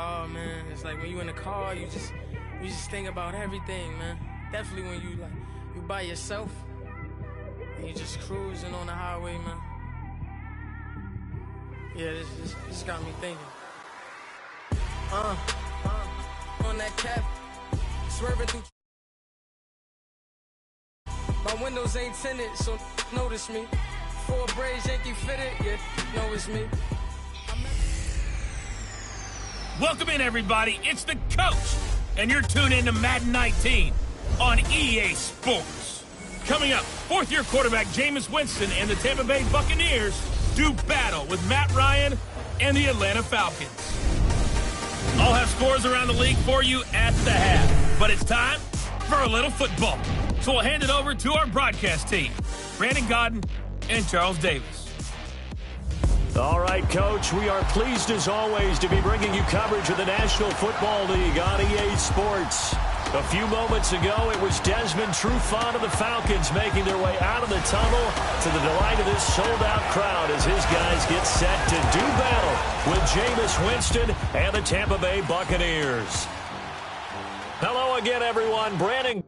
car, man. It's like when you in the car, you just think about everything, man. Definitely when you by yourself and you just cruising on the highway, man. Yeah, this got me thinking. On that cap, swerving through. My windows ain't tinted, so notice me. 4 braids, Yankee fitted, yeah, know it's me. Welcome in, everybody. It's the coach, and you're tuned in to Madden 19 on EA Sports. Coming up, fourth-year quarterback Jameis Winston and the Tampa Bay Buccaneers do battle with Matt Ryan and the Atlanta Falcons. I'll have scores around the league for you at the half, but it's time for a little football. So we'll hand it over to our broadcast team, Brandon Godden and Charles Davis. All right, Coach, we are pleased as always to be bringing you coverage of the National Football League on EA Sports. A few moments ago, it was Desmond Trufant of the Falcons making their way out of the tunnel to the delight of this sold-out crowd as his guys get set to do battle with Jameis Winston and the Tampa Bay Buccaneers. Hello again, everyone. Brandon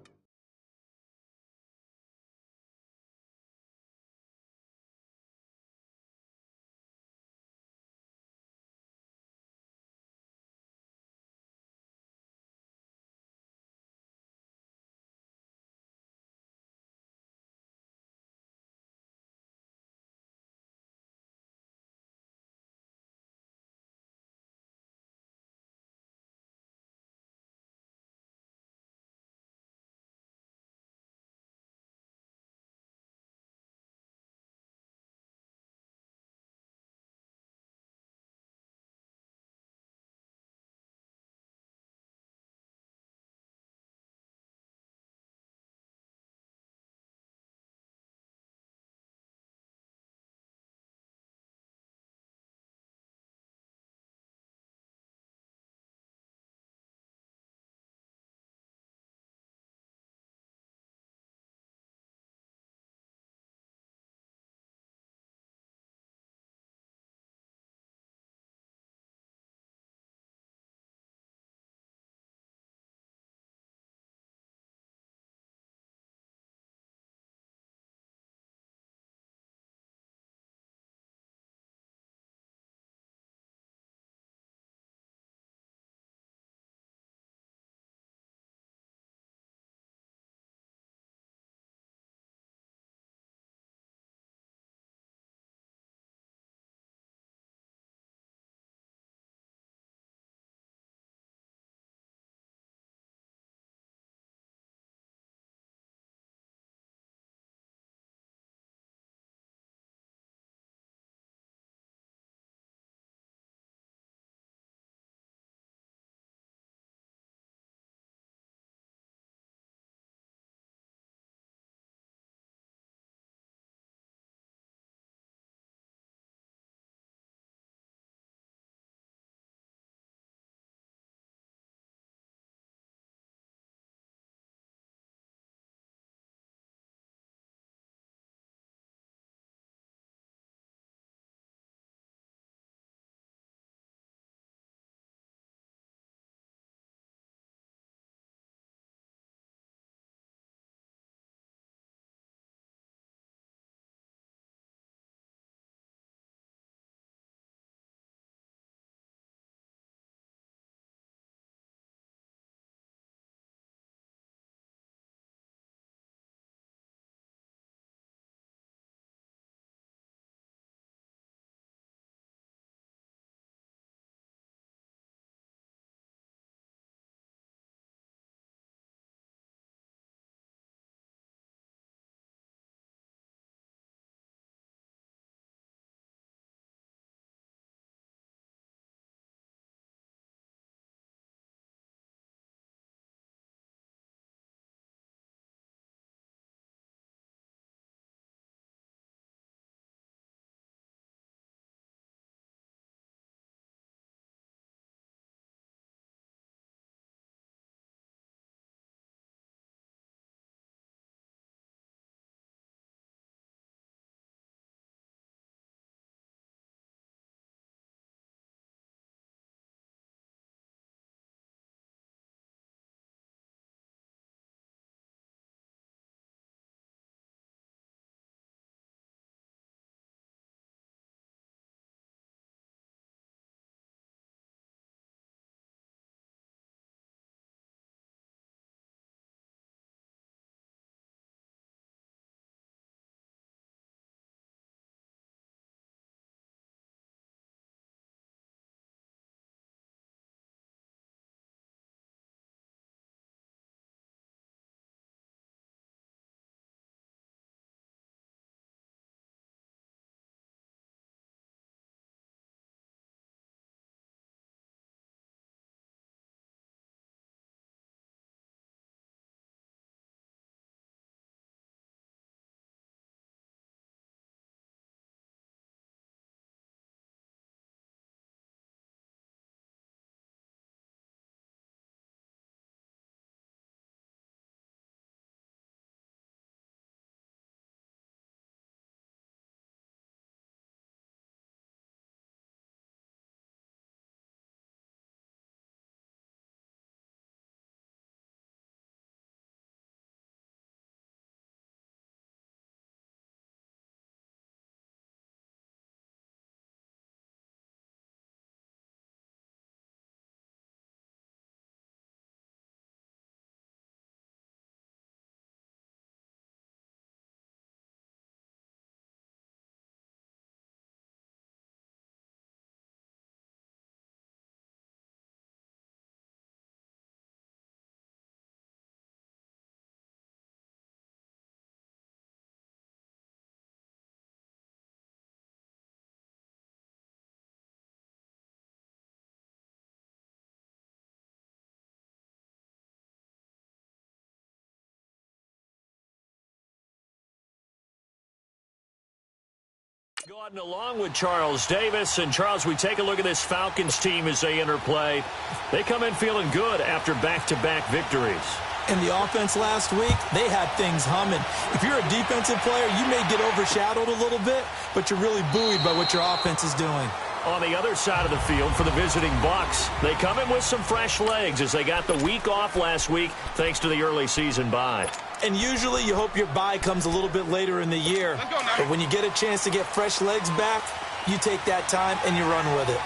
Gordon along with Charles Davis. And, Charles, we take a look at this Falcons team as they interplay. They come in feeling good after back-to-back victories. In the offense last week, they had things humming. If you're a defensive player, you may get overshadowed a little bit, but you're really buoyed by what your offense is doing. On the other side of the field for the visiting Bucs, they come in with some fresh legs as they got the week off last week thanks to the early season bye. And usually you hope your bye comes a little bit later in the year. But when you get a chance to get fresh legs back, you take that time and you run with it.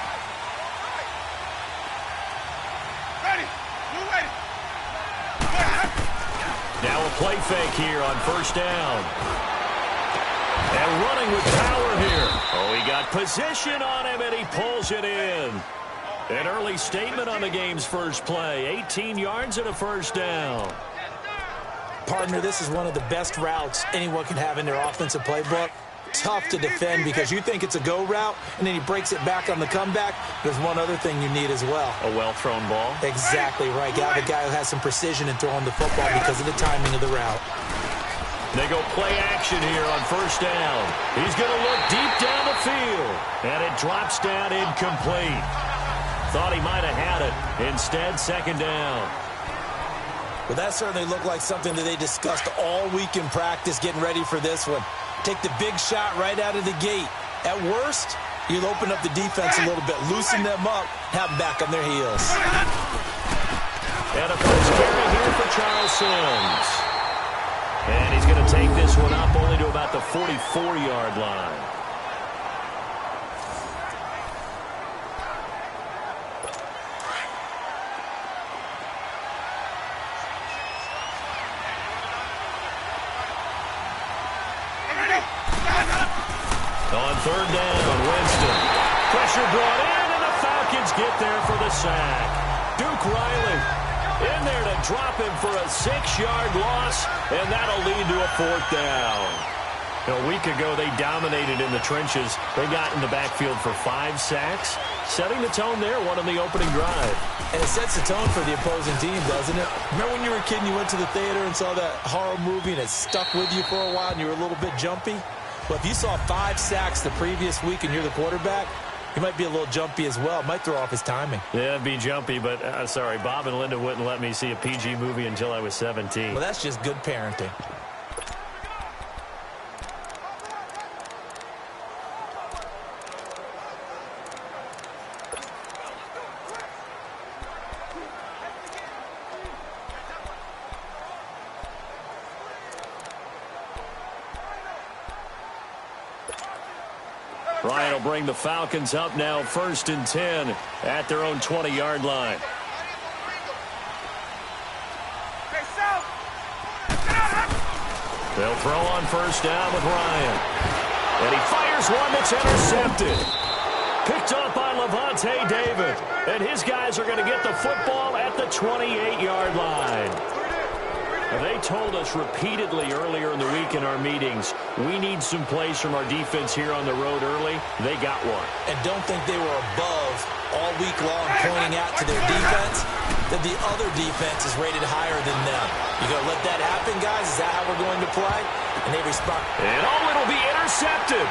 Now a play fake here on first down. And running with power here. Oh, he got position on him, and he pulls it in. An early statement on the game's first play. 18 yards and a first down. Partner, this is one of the best routes anyone can have in their offensive playbook. Tough to defend because you think it's a go route, and then he breaks it back on the comeback. There's one other thing you need as well. A well-thrown ball? Exactly right. You have a guy who has some precision in throwing the football because of the timing of the route. They go play action here on first down. He's going to look deep down the field, and it drops down incomplete. Thought he might have had it. Instead, second down. Well, that certainly looked like something that they discussed all week in practice getting ready for this one. Take the big shot right out of the gate. At worst, you'll open up the defense a little bit, loosen them up, have them back on their heels. And a first carry here for Charles Sims. And he's going to take this one up only to about the 44-yard line. On third down, Winston. Pressure brought in, and the Falcons get there for the sack. Duke Riley in there to drop him for a 6-yard loss, and that'll lead to a fourth down. A week ago, they dominated in the trenches. They got in the backfield for 5 sacks, setting the tone there, one on the opening drive. And it sets the tone for the opposing team, doesn't it? Remember when you were a kid and you went to the theater and saw that horror movie and it stuck with you for a while and you were a little bit jumpy? Well, if you saw 5 sacks the previous week and you're the quarterback, he might be a little jumpy as well. Might throw off his timing. Yeah, it'd be jumpy, but sorry, Bob and Linda wouldn't let me see a PG movie until I was 17. Well, that's just good parenting. Ryan will bring the Falcons up now, 1st and 10 at their own 20-yard line. They'll throw on first down with Ryan. And he fires one that's intercepted. Picked up by Levante David. And his guys are going to get the football at the 28-yard line. They told us repeatedly earlier in the week in our meetings, we need some plays from our defense here on the road early. They got one. And don't think they were above all week long pointing out to their defense that the other defense is rated higher than them. You going to let that happen, guys? Is that how we're going to play? And they respond. And it'll be intercepted.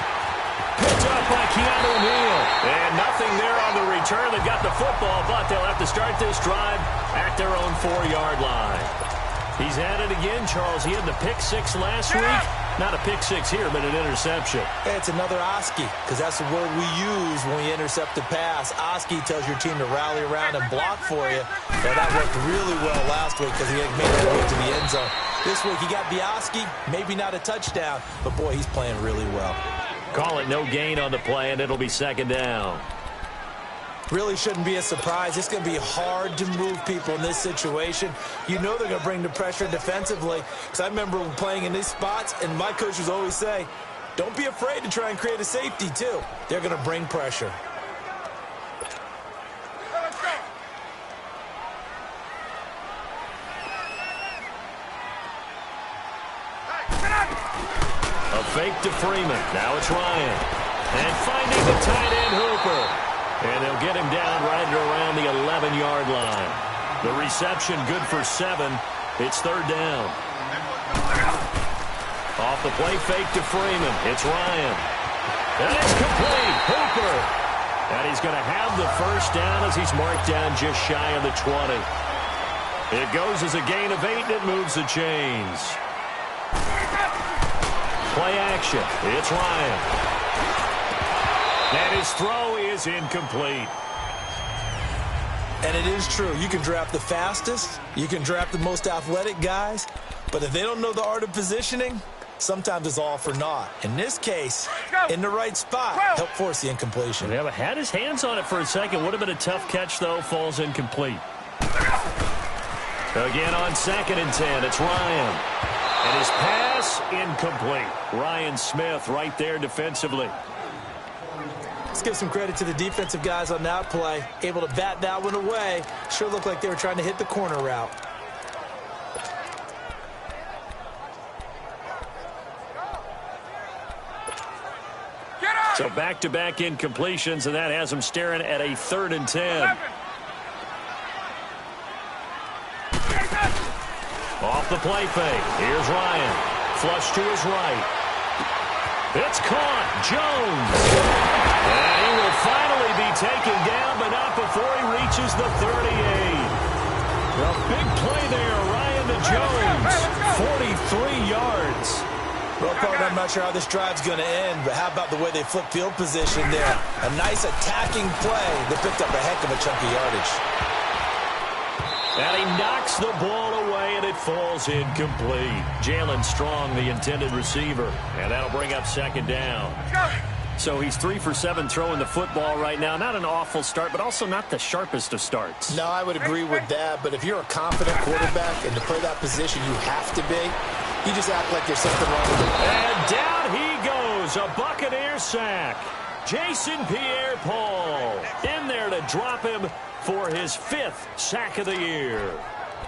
Picked up by Keanu Neal. And nothing there on the return. They've got the football, but they'll have to start this drive at their own 4-yard line. He's at it again, Charles. He had the pick 6 last week. Not a pick 6 here, but an interception. Hey, it's another Oski, because that's the word we use when we intercept the pass. Oski tells your team to rally around and block for you. Well, that worked really well last week because he made that way to the end zone. This week he got Oski, maybe not a touchdown, but boy, he's playing really well. Call it no gain on the play, and it'll be second down. Really shouldn't be a surprise. It's going to be hard to move people in this situation. You know they're going to bring the pressure defensively. Because I remember playing in these spots, and my coaches always say, don't be afraid to try and create a safety, too. They're going to bring pressure. A fake to Freeman. Now it's Ryan. And finding the tight end Hooper. And they'll get him down right around the 11-yard line. The reception good for 7. It's third down. Off the play fake to Freeman. It's Ryan. And it's complete. Hooper. And he's going to have the first down as he's marked down just shy of the 20. It goes as a gain of 8, and it moves the chains. Play action. It's Ryan. And his throw is incomplete. And it is true. You can draft the fastest. You can draft the most athletic guys. But if they don't know the art of positioning, sometimes it's all for naught. In this case, in the right spot, help force the incompletion. Yeah, but had his hands on it for a second. Would have been a tough catch, though. Falls incomplete. Again on 2nd and 10. It's Ryan. And his pass, incomplete. Ryan Smith right there defensively. Let's give some credit to the defensive guys on that play. Able to bat that one away. Sure looked like they were trying to hit the corner route. So back-to-back incompletions, and that has him staring at a 3rd and 10. Off the play fake. Here's Ryan. Flush to his right. It's caught. Jones. And he will finally be taken down, but not before he reaches the 38. A big play there. Ryan to Jones. 43 yards. Well, partner, I'm not sure how this drive's going to end, but how about the way they flip field position there? A nice attacking play that picked up a heck of a chunk of yardage. And he knocks the ball away, and it falls incomplete. Jalen Strong, the intended receiver. And that'll bring up 2nd down. So he's 3 for 7 throwing the football right now. Not an awful start, but also not the sharpest of starts. No, I would agree with that. But if you're a confident quarterback and to play that position you have to be, you just act like there's something wrong with it. And down he goes. A Buccaneer sack. Jason Pierre-Paul in there to drop him for his 5th sack of the year.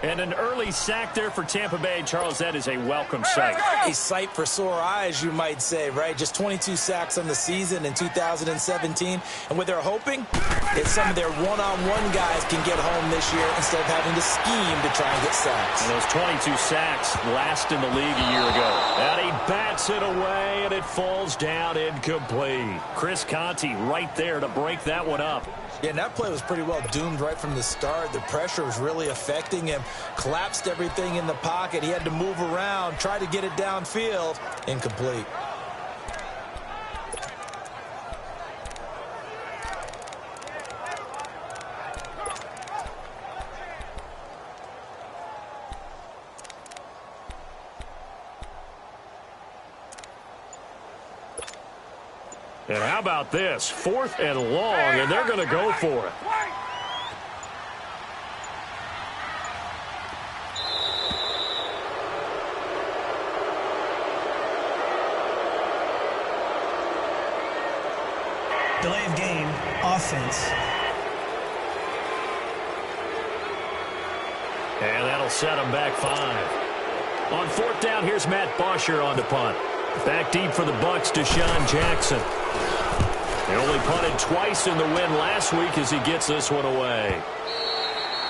And an early sack there for Tampa Bay. Charles, that is a welcome sight. A sight for sore eyes, you might say, right? Just 22 sacks on the season in 2017. And what they're hoping is some of their one-on-one guys can get home this year instead of having to scheme to try and get sacks. And those 22 sacks last in the league a year ago. And he bats it away, and it falls down incomplete. Chris Conte right there to break that one up. Yeah, and that play was pretty well doomed right from the start. The pressure was really affecting him. Collapsed everything in the pocket. He had to move around, try to get it downfield. Incomplete. And how about this? 4th and long, and they're going to go for it. Delay of game, offense. And that'll set them back 5. On 4th down, here's Matt Bosher on the punt. Back deep for the Bucs, Deshaun Jackson. They only punted twice in the win last week as he gets this one away.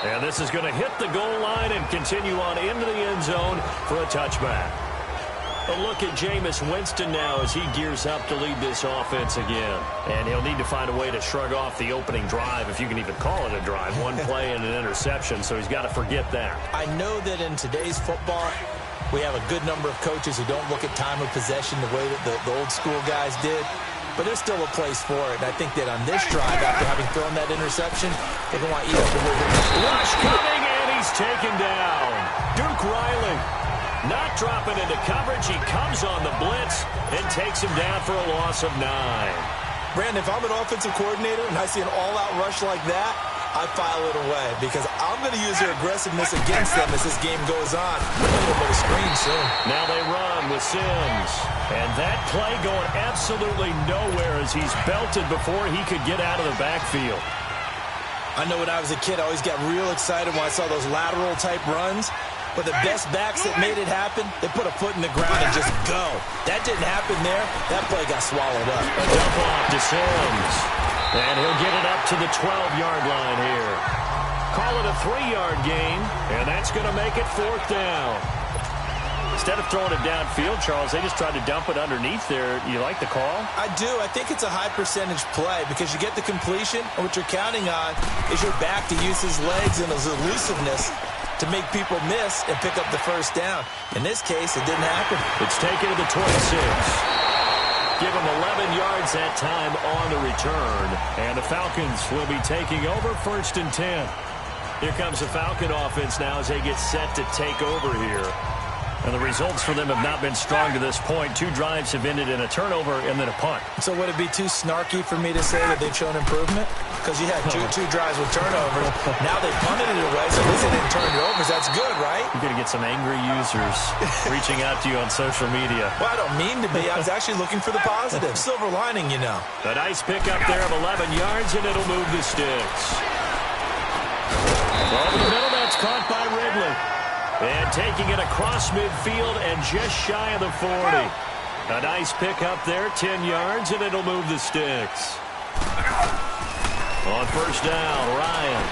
And this is going to hit the goal line and continue on into the end zone for a touchback. A look at Jameis Winston now as he gears up to lead this offense again. And he'll need to find a way to shrug off the opening drive, if you can even call it a drive. One play and an interception, so he's got to forget that. I know that in today's football, we have a good number of coaches who don't look at time of possession the way that the old school guys did. But there's still a place for it. And I think that on this drive, after having thrown that interception, they're going to want to eat up a little bit. Rush coming, and he's taken down. Duke Riley not dropping into coverage. He comes on the blitz and takes him down for a loss of 9. Brandon, if I'm an offensive coordinator and I see an all-out rush like that, I file it away because I'm going to use their aggressiveness against them as this game goes on. We're going to put a screen soon. Now they run with Sims. And that play going absolutely nowhere as he's belted before he could get out of the backfield. I know when I was a kid, I always got real excited when I saw those lateral-type runs. But the best backs that made it happen, they put a foot in the ground and just go. That didn't happen there. That play got swallowed up. A dump off to Sims. And he'll get it up to the 12-yard line here. Call it a 3-yard gain, and that's going to make it 4th down. Instead of throwing it downfield, Charles, they just tried to dump it underneath there. You like the call? I do. I think it's a high-percentage play because you get the completion, and what you're counting on is your back to use his legs and his elusiveness to make people miss and pick up the first down. In this case, it didn't happen. It's taken to the 26. Give him 11 yards that time on the return. And the Falcons will be taking over 1st and 10. Here comes the Falcon offense now as they get set to take over here. And the results for them have not been strong to this point. 2 drives have ended in a turnover and then a punt. So would it be too snarky for me to say that they've shown improvement? Because you had two drives with turnovers. Now they punted it away, so at least they didn't turn it over. That's good, right? You're going to get some angry users reaching out to you on social media. Well, I don't mean to be. I was actually looking for the positive. Silver lining, you know. A nice pickup there of 11 yards, and it'll move the sticks. Over the middle, that's caught by Ridley. And taking it across midfield and just shy of the 40. A nice pickup there, 10 yards, and it'll move the sticks. On 1st down, Ryan.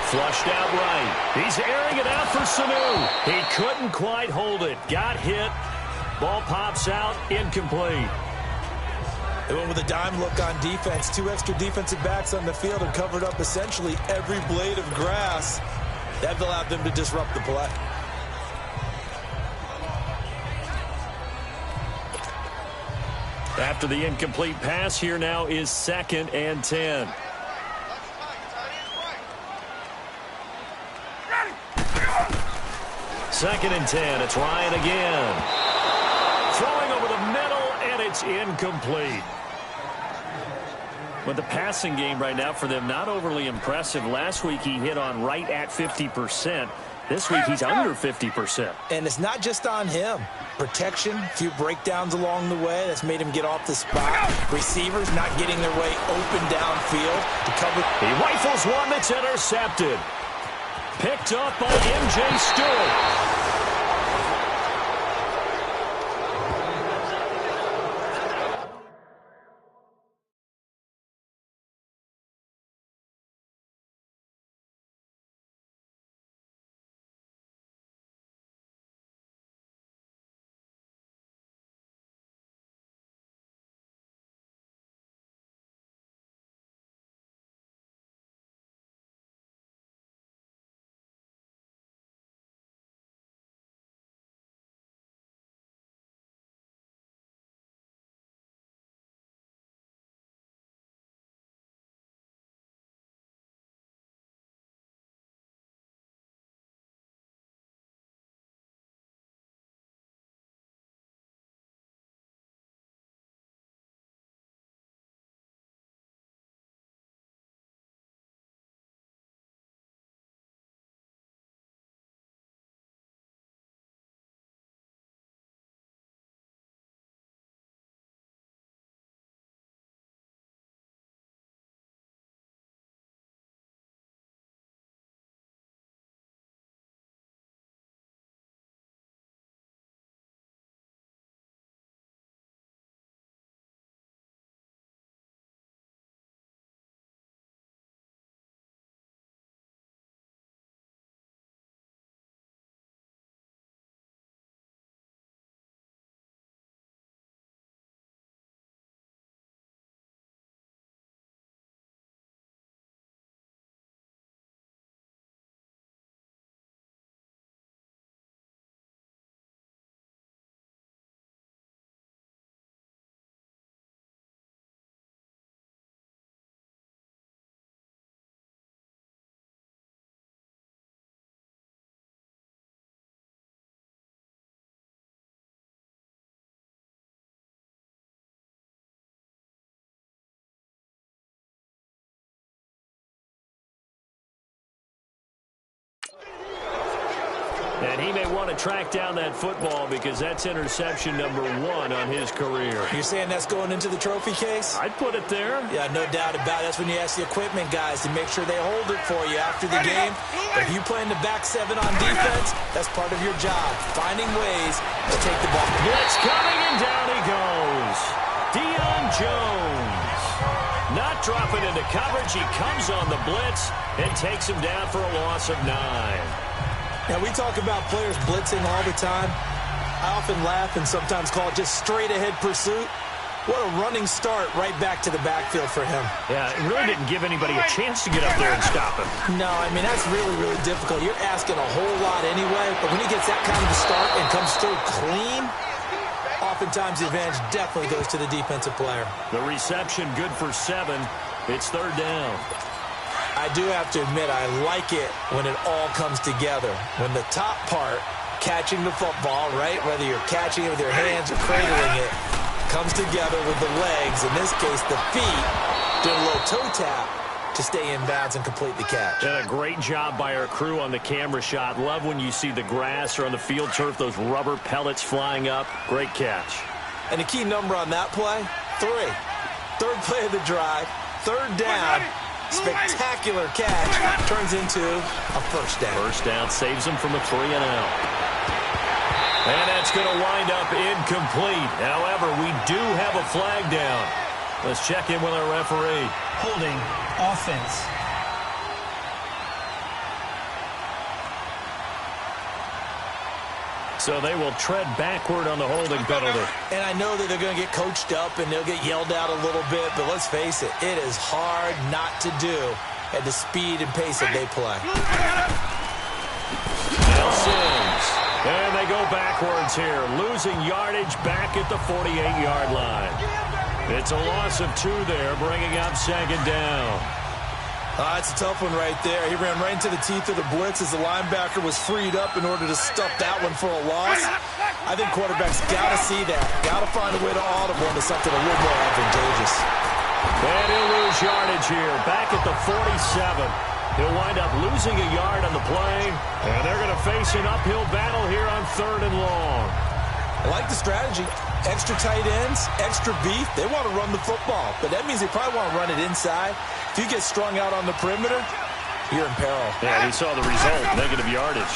Flushed out right. He's airing it out for Sanu. He couldn't quite hold it. Got hit. Ball pops out, incomplete. They went with a dime look on defense. 2 extra defensive backs on the field and covered up essentially every blade of grass. That allowed them to disrupt the play. After the incomplete pass, here now is 2nd and 10. Second and 10. It's Ryan again. Throwing over the middle, and it's incomplete. But the passing game right now for them, not overly impressive. Last week he hit on right at 50%. This week he's under 50%. And it's not just on him. Protection, a few breakdowns along the way. That's made him get off the spot. Receivers not getting their way open downfield to cover. He rifles one that's intercepted. Picked up by M.J. Stewart. And he may want to track down that football because that's interception number 1 on his career. You're saying that's going into the trophy case? I'd put it there. Yeah, no doubt about it. That's when you ask the equipment guys to make sure they hold it for you after the game. If you play in the back 7 on defense, that's part of your job, finding ways to take the ball. Blitz coming, and down he goes. Deion Jones. Not dropping into coverage. He comes on the blitz and takes him down for a loss of 9. Now, we talk about players blitzing all the time. I often laugh and sometimes call it just straight-ahead pursuit. What a running start right back to the backfield for him. Yeah, it really didn't give anybody a chance to get up there and stop him. No, I mean, that's really, really difficult. You're asking a whole lot anyway, but when he gets that kind of a start and comes through clean, oftentimes the advantage definitely goes to the defensive player. The reception good for 7. It's 3rd down. I do have to admit, I like it when it all comes together. When the top part, catching the football, right, whether you're catching it with your hands or cradling it, comes together with the legs, in this case the feet, doing a little toe tap to stay in bounds and complete the catch. And a great job by our crew on the camera shot. Love when you see the grass or on the field turf, those rubber pellets flying up. Great catch. And the key number on that play, 3. 3rd play of the drive, 3rd down, spectacular catch, turns into a 1st down. 1st down saves them from a 3-and-out. And that's going to wind up incomplete. However, we do have a flag down. Let's check in with our referee. Holding offense. So they will tread backward on the holding penalty. And I know that they're going to get coached up and they'll get yelled at a little bit, but let's face it, it is hard not to do at the speed and pace that they play. Sims. And they go backwards here, losing yardage back at the 48-yard line. It's a loss of 2 there, bringing up 2nd down. That's a tough one right there. He ran right into the teeth of the blitz as the linebacker was freed up in order to stuff that one for a loss. I think quarterbacks got to see that. Got to find a way to audible into something a little more advantageous. And he'll lose yardage here, back at the 47. He'll wind up losing a yard on the play, and they're going to face an uphill battle here on 3rd and long. I like the strategy. Extra tight ends, extra beef. They want to run the football, but that means they probably want to run it inside. If you get strung out on the perimeter, you're in peril. Yeah, we saw the result, negative yardage.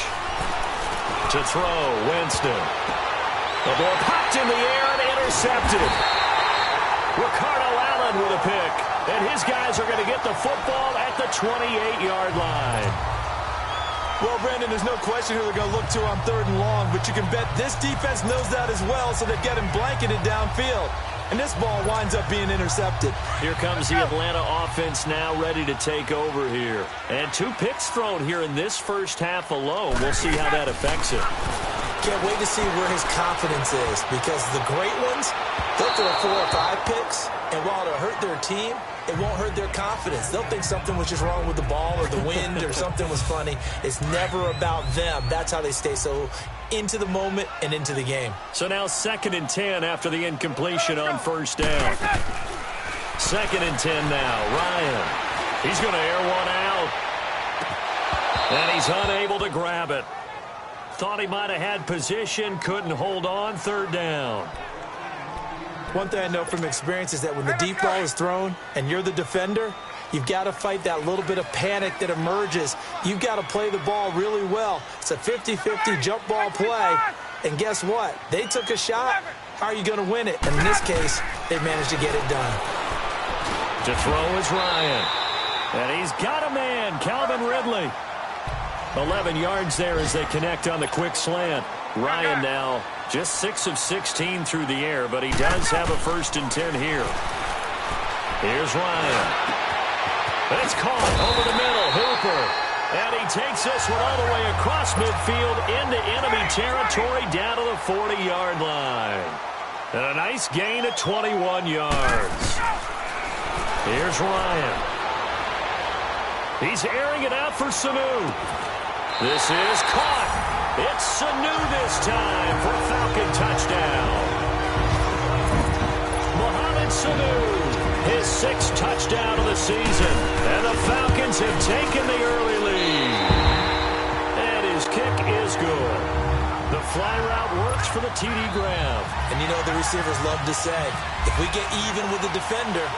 To throw, Winston. The ball popped in the air and intercepted. Ricardo Allen with a pick. And his guys are going to get the football at the 28-yard line. Well, Brandon, there's no question who they're going to look to on 3rd and long, but you can bet this defense knows that as well, so they've got him blanketed downfield. And this ball winds up being intercepted. Here comes the Atlanta offense now ready to take over here. And 2 picks thrown here in this first half alone. We'll see how that affects it. Can't wait to see where his confidence is, because the great ones, they'll throw 4 or 5 picks, and while it'll hurt their team, it won't hurt their confidence. They'll think something was just wrong with the ball or the wind or something was funny. It's never about them. That's how they stay so into the moment and into the game. So now 2nd and 10 after the incompletion on 1st down. 2nd and 10 now. Ryan. He's going to air one out. And he's unable to grab it. Thought he might have had position, couldn't hold on. 3rd down. One thing I know from experience is that when the deep ball is thrown and you're the defender, you've got to fight that little bit of panic that emerges. You've got to play the ball really well. It's a 50-50 jump ball play. And guess what? They took a shot. How are you going to win it? And in this case, they managed to get it done. To throw is Ryan. And he's got a man, Calvin Ridley. 11 yards there as they connect on the quick slant. Ryan now just 6 of 16 through the air, but he does have a 1st and 10 here. Here's Ryan. And it's caught over the middle. Hooper. And he takes this one all the way across midfield into enemy territory down to the 40-yard line. And a nice gain of 21 yards. Here's Ryan. He's airing it out for Sanu. This is caught. It's Sanu this time for a Falcon touchdown. Mohamed Sanu, his 6th touchdown of the season. And the Falcons have taken the early lead. And his kick is good. The fly route works for the TD grab. And you know what the receivers love to say? If we get even with the defender,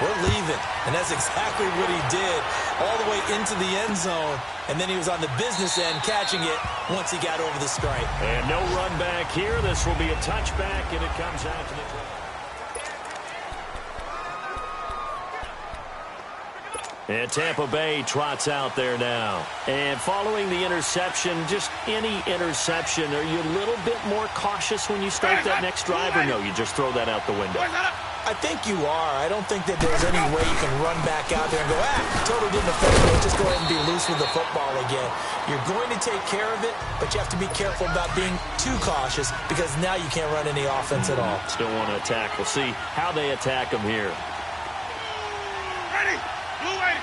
we're leaving. And that's exactly what he did, all the way into the end zone. And then he was on the business end catching it once he got over the stripe. And no run back here. This will be a touchback, and it comes out to the And Tampa Bay trots out there now. And following the interception, just any interception, are you a little bit more cautious when you start that next drive, or no, you just throw that out the window? I think you are. I don't think that there's any way you can run back out there and go, totally didn't affect me. Just go ahead and be loose with the football again. You're going to take care of it, but you have to be careful about being too cautious because now you can't run any offense at all. Still want to attack. We'll see how they attack them here. Ready. Blue ready.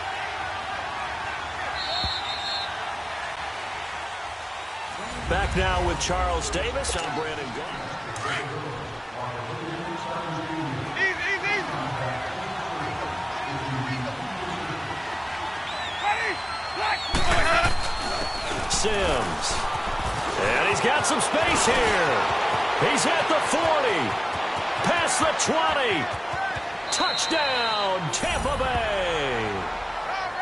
Back now with Charles Davis. I'm Brandon Gaudin. Sims. And he's got some space here. He's at the 40. Past the 20. Touchdown, Tampa Bay.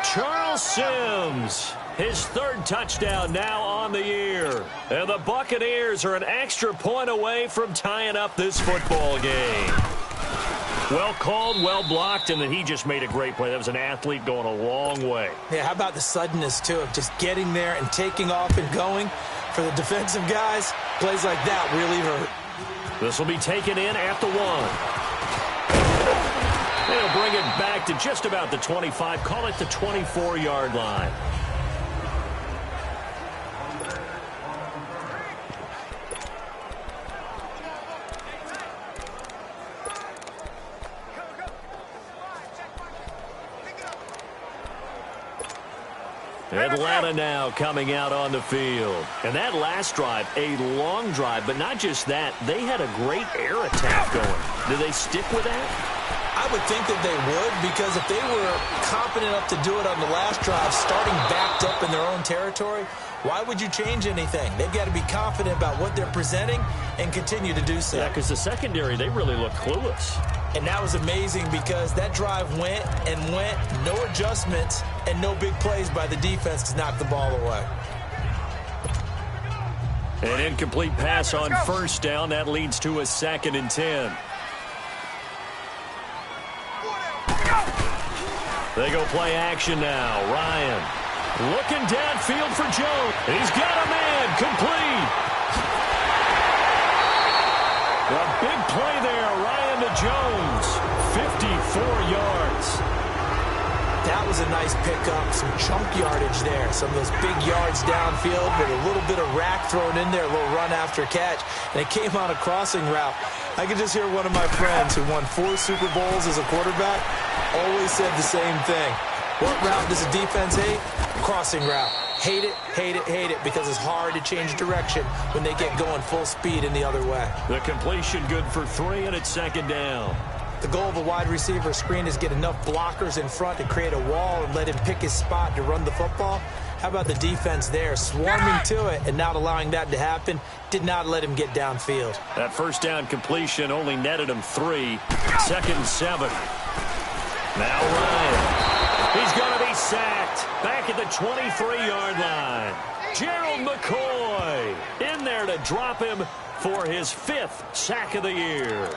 Charles Sims. His third touchdown now on the year. And the Buccaneers are an extra point away from tying up this football game. Well called, well blocked, and then he just made a great play. That was an athlete going a long way. Yeah, how about the suddenness, too, of just getting there and taking off and going? For the defensive guys, plays like that really hurt. This will be taken in at the 1. They'll bring it back to just about the 25. Call it the 24-yard line. Atlanta now coming out on the field. And that last drive, a long drive, but not just that. They had a great air attack going. Do they stick with that? I would think that they would, because if they were confident enough to do it on the last drive, starting backed up in their own territory, why would you change anything? They've got to be confident about what they're presenting and continue to do so. Yeah, because the secondary, they really look clueless. And that was amazing because that drive went and went, no adjustments, and no big plays by the defense to knock the ball away. An incomplete pass on first down. That leads to a 2nd and 10. They go play action now. Ryan looking downfield for Jones. He's got a man complete. A big play there. Ryan to Jones. 54 yards. That was a nice pickup. Some chunk yardage there. Some of those big yards downfield with a little bit of rack thrown in there. A little run after catch. And it came on a crossing route. I could just hear one of my friends who won 4 Super Bowls as a quarterback always said the same thing. What route does the defense hate? Crossing route. Hate it, hate it, hate it, because it's hard to change direction when they get going full speed in the other way. The completion good for 3, and it's 2nd down. The goal of a wide receiver screen is get enough blockers in front to create a wall and let him pick his spot to run the football. How about the defense there, swarming to it and not allowing that to happen? Did not let him get downfield. That first down completion only netted him 3. 2nd and 7. Now Ryan. He's going to be sacked. Back at the 23-yard line. Gerald McCoy in there to drop him for his 5th sack of the year.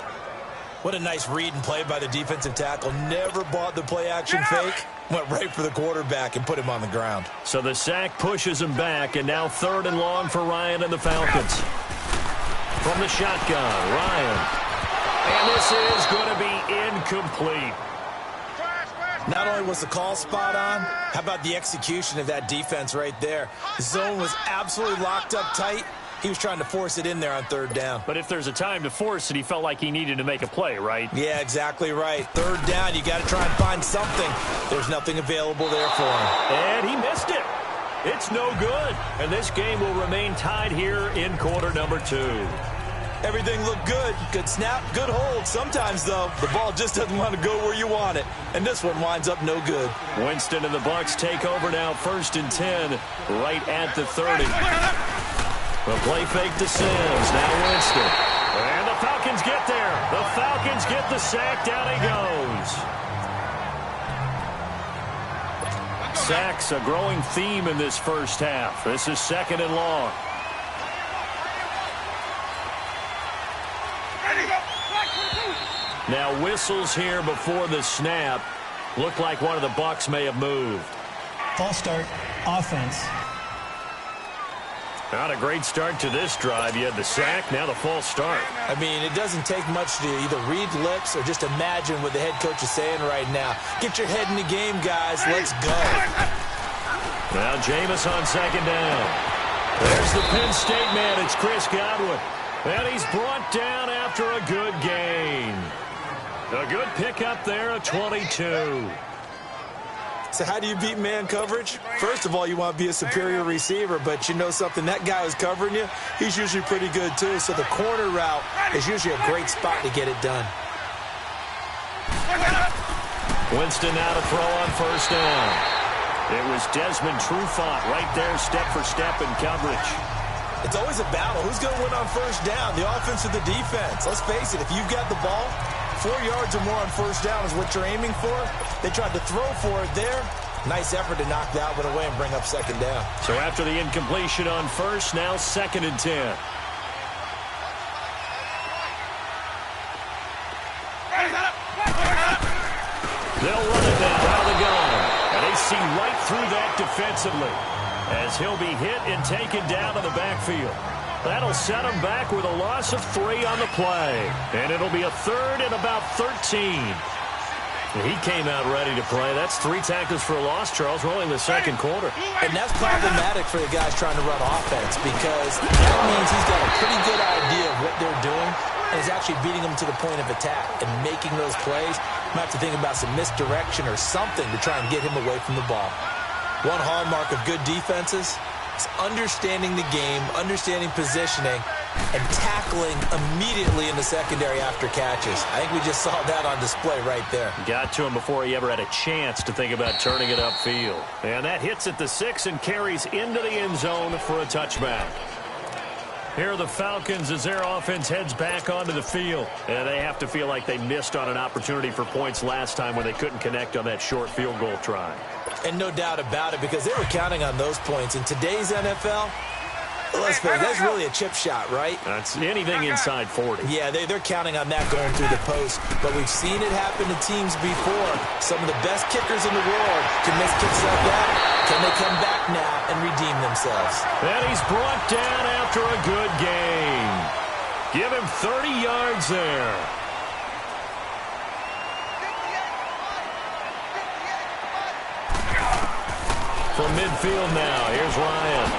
What a nice read and play by the defensive tackle. Never bought the play-action fake. Went right for the quarterback and put him on the ground. So the sack pushes him back, and now 3rd and long for Ryan and the Falcons. From the shotgun, Ryan. And this is going to be incomplete. Not only was the call spot on, how about the execution of that defense right there? The zone was absolutely locked up tight. He was trying to force it in there on 3rd down. But if there's a time to force it, he felt like he needed to make a play, right? Yeah, exactly right. 3rd down, you got to try and find something. There's nothing available there for him. And he missed it. It's no good. And this game will remain tied here in quarter number 2. Everything looked good. Good snap, good hold. Sometimes, though, the ball just doesn't want to go where you want it. And this one winds up no good. Winston and the Bucs take over now, 1st and 10, right at the 30. The play fake to Sims. Now Winston. And the Falcons get there. The Falcons get the sack. Down he goes. Sacks, a growing theme in this first half. This is 2nd and long. Now whistles here before the snap. Looked like one of the Bucs may have moved. False start, offense. Not a great start to this drive. You had the sack, now the false start. I mean, it doesn't take much to either read lips or just imagine what the head coach is saying right now. Get your head in the game, guys. Let's go. Now Jameis on second down. There's the Penn State man. It's Chris Godwin. And he's brought down after a good gain. A good pickup there, a 22. So how do you beat man coverage? First of all, you want to be a superior receiver, but you know something, that guy who's covering you, he's usually pretty good too. So the corner route is usually a great spot to get it done. Winston now to throw on first down. It was Desmond Trufant right there, step for step in coverage. It's always a battle. Who's going to win on first down, the offense or the defense? Let's face it, if you've got the ball, 4 yards or more on first down is what you're aiming for. They tried to throw for it there. Nice effort to knock that one away and bring up second down. So after the incompletion on first, now 2nd and 10. They'll run it now out of the gun. And they see right through that defensively as he'll be hit and taken down in the backfield. That'll set him back with a loss of 3 on the play. And it'll be a 3rd and about 13. He came out ready to play. That's 3 tackles for a loss, Charles. We're only in the second quarter. And that's problematic for the guys trying to run offense because that means he's got a pretty good idea of what they're doing and is actually beating them to the point of attack and making those plays. Might have to think about some misdirection or something to try and get him away from the ball. One hallmark of good defenses is understanding the game, understanding positioning, and tackling immediately in the secondary after catches. I think we just saw that on display right there. Got to him before he ever had a chance to think about turning it upfield. And that hits at the 6 and carries into the end zone for a touchback. Here are the Falcons as their offense heads back onto the field. And they have to feel like they missed on an opportunity for points last time when they couldn't connect on that short field goal try. And no doubt about it, because they were counting on those points. In today's NFL, let's face it, that's really a chip shot, right? That's anything inside 40. Yeah, they're counting on that going through the post. But we've seen it happen to teams before. Some of the best kickers in the world can miss kicks like that. Can they come back now and redeem themselves? And he's brought down after a good gain. Give him 30 yards there. From midfield now, here's Ryan.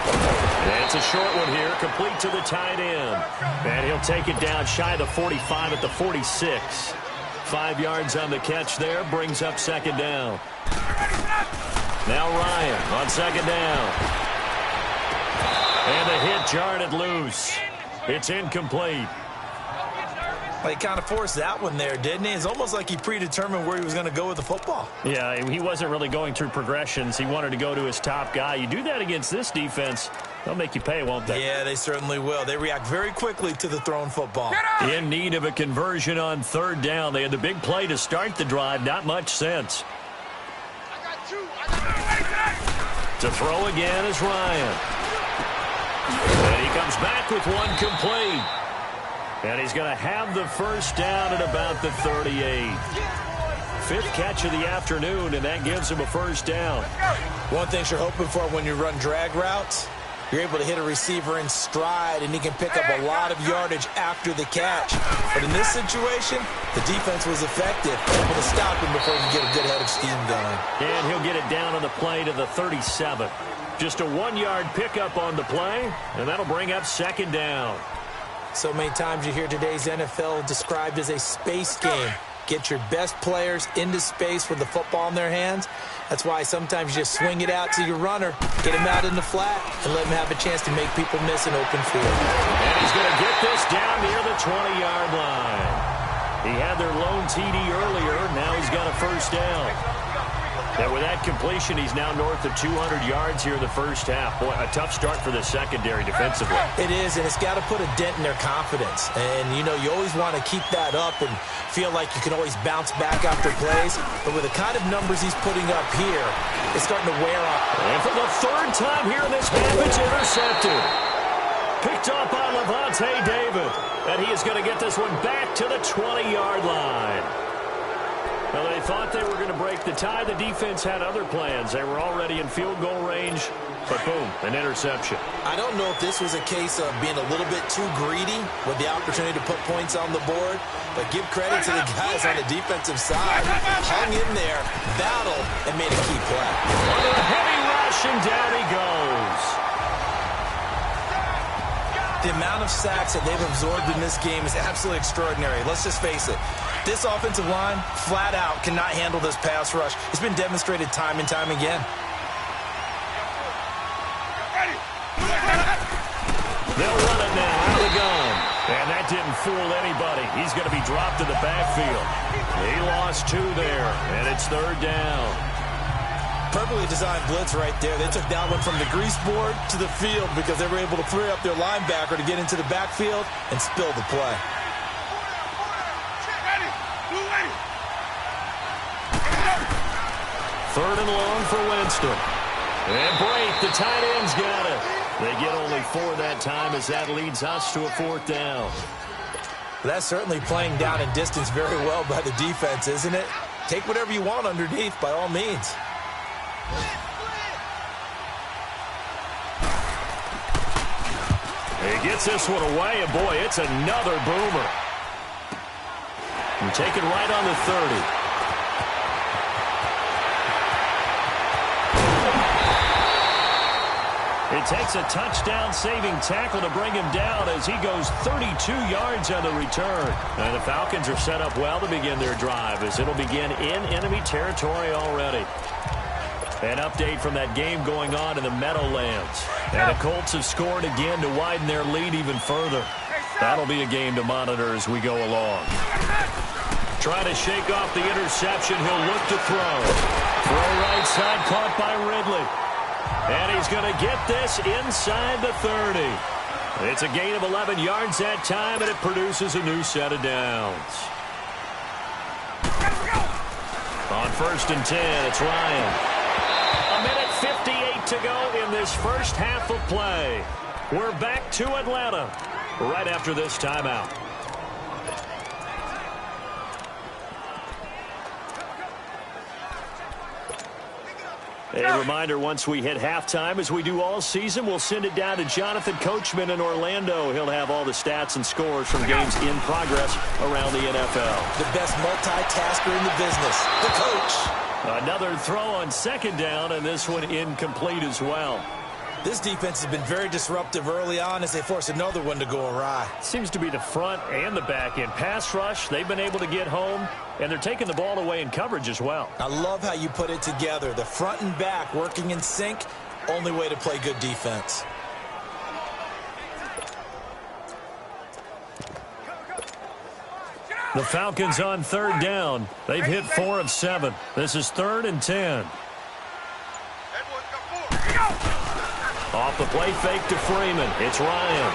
And it's a short one here, complete to the tight end. And he'll take it down shy of the 45 at the 46. 5 yards on the catch there, brings up second down. Now Ryan on second down. And the hit jarred it loose. It's incomplete. Well, he kind of forced that one there, didn't he? It's almost like he predetermined where he was going to go with the football. Yeah, he wasn't really going through progressions. He wanted to go to his top guy. You do that against this defense, they'll make you pay, won't they? Yeah, they certainly will. They react very quickly to the thrown football. In need of a conversion on third down. They had the big play to start the drive. Not much sense. To throw again is Ryan. And he comes back with one complete. And he's going to have the first down at about the 38. 5th catch of the afternoon, and that gives him a first down. One thing you're hoping for when you run drag routes, you're able to hit a receiver in stride, and he can pick up a lot of yardage after the catch. But in this situation, the defense was effective, able to stop him before he could get a good head of steam going. And he'll get it down on the play to the 37. Just a 1-yard pickup on the play, and that'll bring up second down. So many times you hear today's NFL described as a space game. Get your best players into space with the football in their hands. That's why sometimes you just swing it out to your runner, get him out in the flat, and let him have a chance to make people miss an open field. And he's going to get this down near the 20-yard line. He had their lone TD earlier. Now he's got a first down. And with that completion, he's now north of 200 yards here in the first half. Boy, a tough start for the secondary defensively. It is, and it's got to put a dent in their confidence. And, you know, you always want to keep that up and feel like you can always bounce back after plays. But with the kind of numbers he's putting up here, it's starting to wear off. And for the 3rd time here in this half, it's intercepted. Picked up by Levante David. And he is going to get this one back to the 20-yard line. Well, they thought they were going to break the tie. The defense had other plans. They were already in field goal range, but boom, an interception. I don't know if this was a case of being a little bit too greedy with the opportunity to put points on the board, but give credit to the guys on the defensive side. Hung in there, battled, and made a key play. Under a heavy rush, and down he goes. The amount of sacks that they've absorbed in this game is absolutely extraordinary. Let's just face it. This offensive line, flat out, cannot handle this pass rush. It's been demonstrated time and time again. They'll run it now out of the gun. And that didn't fool anybody. He's going to be dropped in the backfield. He lost 2 there, and it's 3rd down. Perfectly designed blitz right there. They took that one from the grease board to the field because they were able to free up their linebacker to get into the backfield and spill the play. Third and long for Winston. And break, the tight end's got it. They get only 4 that time as that leads us to a 4th down. That's certainly playing down in distance very well by the defense, isn't it? Take whatever you want underneath by all means. He gets this one away, and boy, it's another boomer. And taken right on the 30. It takes a touchdown-saving tackle to bring him down as he goes 32 yards on the return. And the Falcons are set up well to begin their drive as it'll begin in enemy territory already. An update from that game going on in the Meadowlands. And the Colts have scored again to widen their lead even further. That'll be a game to monitor as we go along. Trying to shake off the interception. He'll look to throw. Throw right side, caught by Ridley. And he's going to get this inside the 30. It's a gain of 11 yards that time, and it produces a new set of downs. On 1st and 10, it's Ryan. 1:58 to go in this first half of play. We're back to Atlanta right after this timeout. A reminder, once we hit halftime, as we do all season, we'll send it down to Jonathan Coachman in Orlando. He'll have all the stats and scores from games in progress around the NFL. The best multitasker in the business, the coach. Another throw on 2nd down, and this one incomplete as well. This defense has been very disruptive early on as they force another one to go awry. Seems to be the front and the back end. Pass rush, they've been able to get home, and they're taking the ball away in coverage as well. I love how you put it together. The front and back working in sync, only way to play good defense. The Falcons on 3rd down. They've hit 4 of 7. This is 3rd and 10. Off the play fake to Freeman. It's Ryan.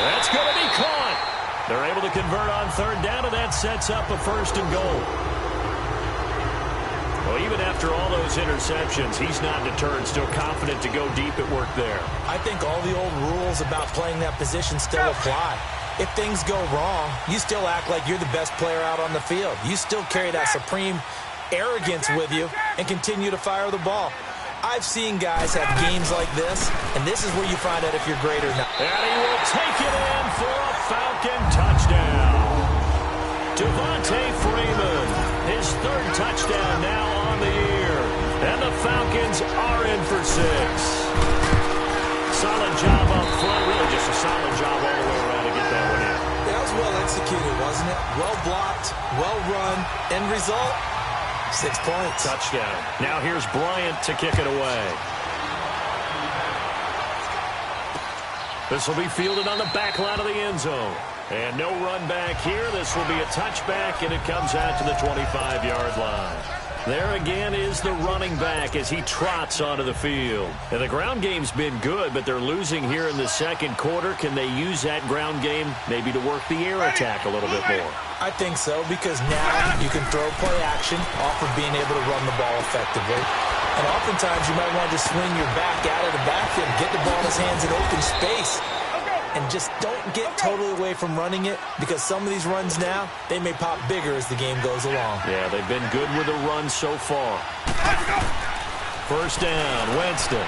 That's going to be caught. They're able to convert on 3rd down, and that sets up a 1st and goal. Well, even after all those interceptions, he's not deterred, still confident to go deep at work there. I think all the old rules about playing that position still apply. If things go wrong, you still act like you're the best player out on the field. You still carry that supreme arrogance with you and continue to fire the ball. I've seen guys have games like this, and this is where you find out if you're great or not. And he will take it in for a Falcon touchdown. Devontae Freeman, his 3rd touchdown now on the year. And the Falcons are in for 6. Solid job up front, really just a solid job all the way around to get that one in. That was well executed, wasn't it? Well blocked, well run, end result. 6 points. Touchdown. Now here's Bryant to kick it away. This will be fielded on the back line of the end zone. And no run back here. This will be a touchback, and it comes out to the 25-yard line. There again is the running back as he trots onto the field. And the ground game's been good, but they're losing here in the 2nd quarter. Can they use that ground game maybe to work the air attack a little bit more? I think so, because now you can throw play action off of being able to run the ball effectively. And oftentimes you might want to just swing your back out of the backfield, get the ball in his hands in open space, and just don't get totally away from running it, because some of these runs now, they may pop bigger as the game goes along. Yeah, they've been good with the run so far. First down, Winston.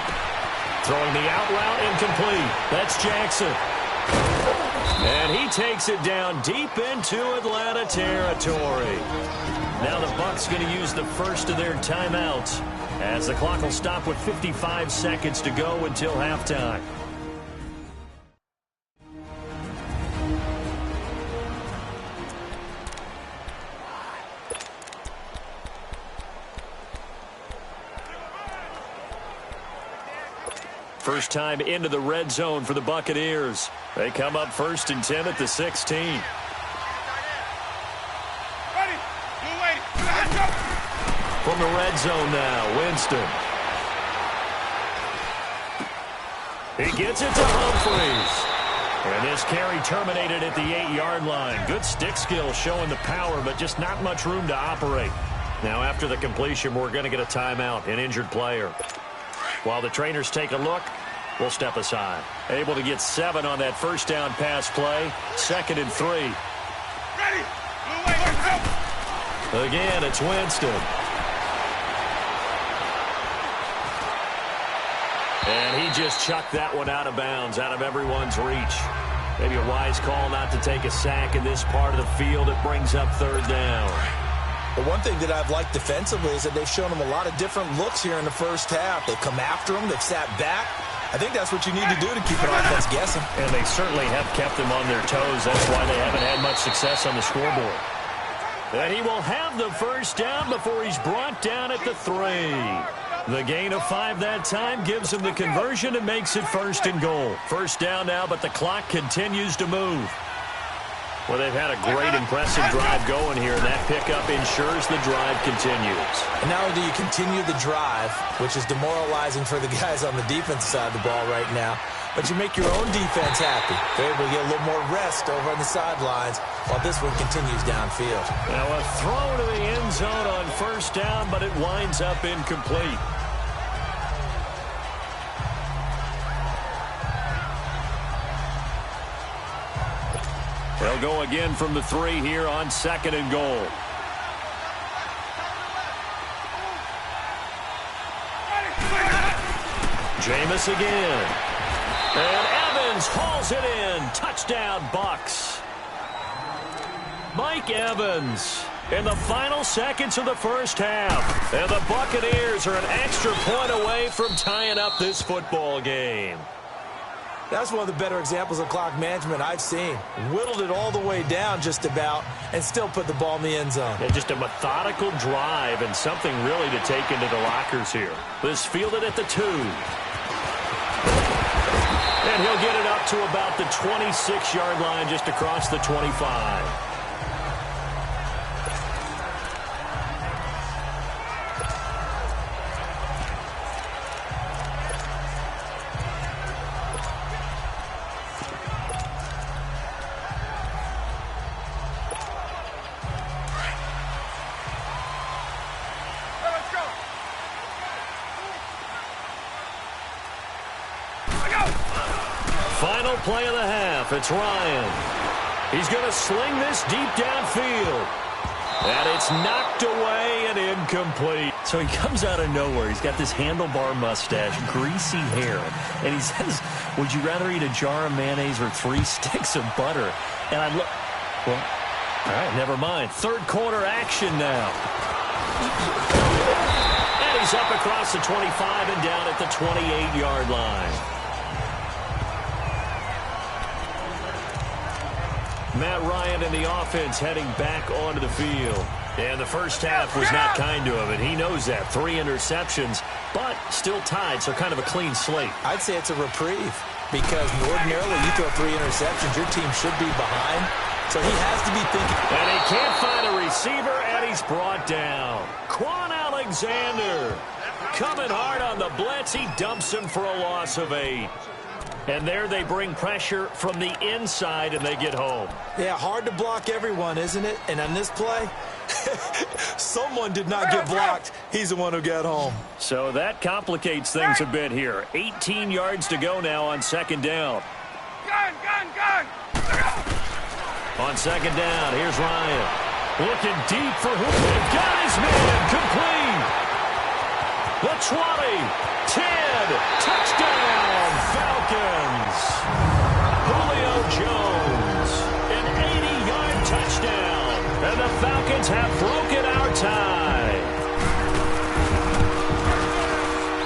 Throwing the out route incomplete. That's Jackson. And he takes it down deep into Atlanta territory. Now the Bucs going to use the first of their timeouts, as the clock will stop with 55 seconds to go until halftime. First time into the red zone for the Buccaneers. They come up 1st and 10 at the 16. From the red zone now, Winston. He gets it to Humphries. And this carry terminated at the 8-yard line. Good stick skill showing the power, but just not much room to operate. Now after the completion, we're going to get a timeout, an injured player. While the trainers take a look, we'll step aside. Able to get 7 on that first down pass play. 2nd and 3. Again, it's Winston. And he just chucked that one out of bounds, out of everyone's reach. Maybe a wise call not to take a sack in this part of the field. It brings up 3rd down. The one thing that I've liked defensively is that they've shown them a lot of different looks here in the first half. They've come after them. They've sat back. I think that's what you need to do to keep an offense guessing. And they certainly have kept them on their toes. That's why they haven't had much success on the scoreboard. And he will have the first down before he's brought down at the 3. The gain of 5 that time gives him the conversion and makes it 1st and goal. First down now, but the clock continues to move. Well, they've had a great, impressive drive going here, and that pickup ensures the drive continues. And not only do you continue the drive, which is demoralizing for the guys on the defensive side of the ball right now, but you make your own defense happy. They're able to get a little more rest over on the sidelines while this one continues downfield. Now a throw to the end zone on first down, but it winds up incomplete. They'll go again from the 3 here on 2nd and goal. Jameis again. And Evans hauls it in. Touchdown, Bucs. Mike Evans in the final seconds of the first half. And the Buccaneers are an extra point away from tying up this football game. That's one of the better examples of clock management I've seen. Whittled it all the way down just about and still put the ball in the end zone. Yeah, just a methodical drive and something really to take into the lockers here. This fielded at the 2. And he'll get it up to about the 26-yard line, just across the 25. Final play of the half. It's Ryan. He's going to sling this deep downfield. And it's knocked away and incomplete. So he comes out of nowhere. He's got this handlebar mustache, greasy hair. And he says, would you rather eat a jar of mayonnaise or 3 sticks of butter? And I look, well, all right, never mind. 3rd quarter action now. And he's up across the 25 and down at the 28-yard line. Matt Ryan and the offense heading back onto the field. And the first half was not kind to him, and he knows that. 3 interceptions, but still tied, so kind of a clean slate. I'd say it's a reprieve, because ordinarily you throw 3 interceptions, your team should be behind. So he has to be thinking. And he can't find a receiver, and he's brought down. Quan Alexander coming hard on the blitz. He dumps him for a loss of 8. And there they bring pressure from the inside, and they get home. Yeah, hard to block everyone, isn't it? And on this play, someone did not get blocked. He's the one who got home. So that complicates things a bit here. 18 yards to go now on 2nd down. On second down, here's Ryan. Looking deep for Julio. Got his man. Complete. The 20. 10. Touchdown, Falcons. Julio Jones. An 80-yard touchdown. And the Falcons have broken our tie.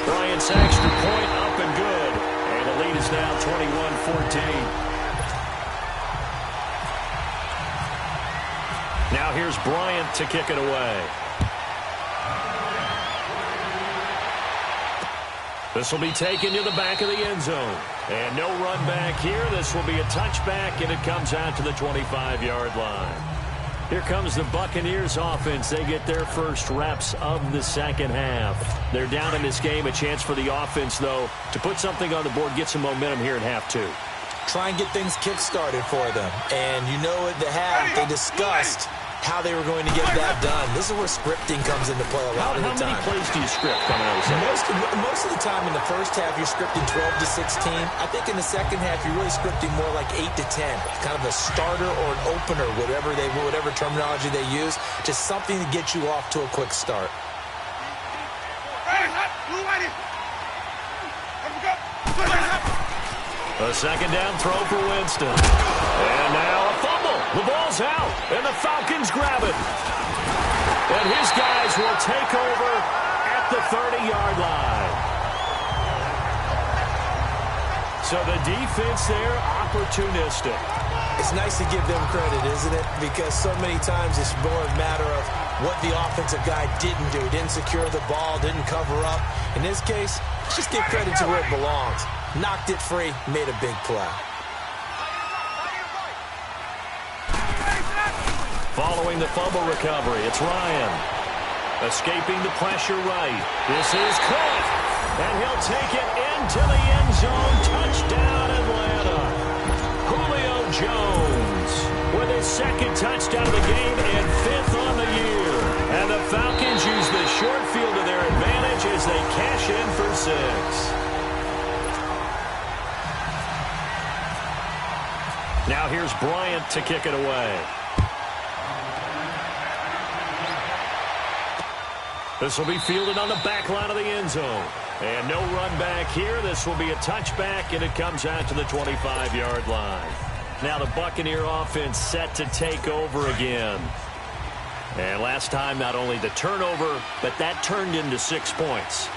Bryant's extra point up and good. And the lead is now 21-14. Now here's Bryant to kick it away. This will be taken to the back of the end zone. And no run back here. This will be a touchback, and it comes out to the 25-yard line. Here comes the Buccaneers offense. They get their first reps of the second half. They're down in this game. A chance for the offense, though, to put something on the board, get some momentum here in half two. Try and get things kick-started for them. And you know at the half, they discussed how they were going to get that done. This is where scripting comes into play a lot of the time. How many plays do you script coming out of the second? Most of the time in the first half, you're scripting 12 to 16. I think in the second half, you're really scripting more like 8 to 10. Kind of a starter or an opener, whatever terminology they use. Just something to get you off to a quick start. A second down throw for Winston. And now a fumble. The ball's out, and the Falcons grab it. And his guys will take over at the 30-yard line. So the defense there, opportunistic. It's nice to give them credit, isn't it? Because so many times it's more a matter of what the offensive guy didn't do. Didn't secure the ball, didn't cover up. In this case, let's just give credit to where it belongs. Knocked it free, made a big play. Following the fumble recovery, it's Ryan. Escaping the pressure right. This is caught. And he'll take it into the end zone. Touchdown, Atlanta. Julio Jones with his second touchdown of the game and fifth on the year. And the Falcons use the short field to their advantage as they cash in for 6. Now here's Bryant to kick it away. This will be fielded on the back line of the end zone. And no run back here. This will be a touchback, and it comes out to the 25-yard line. Now the Buccaneer offense set to take over again. And last time, not only the turnover, but that turned into 6 points.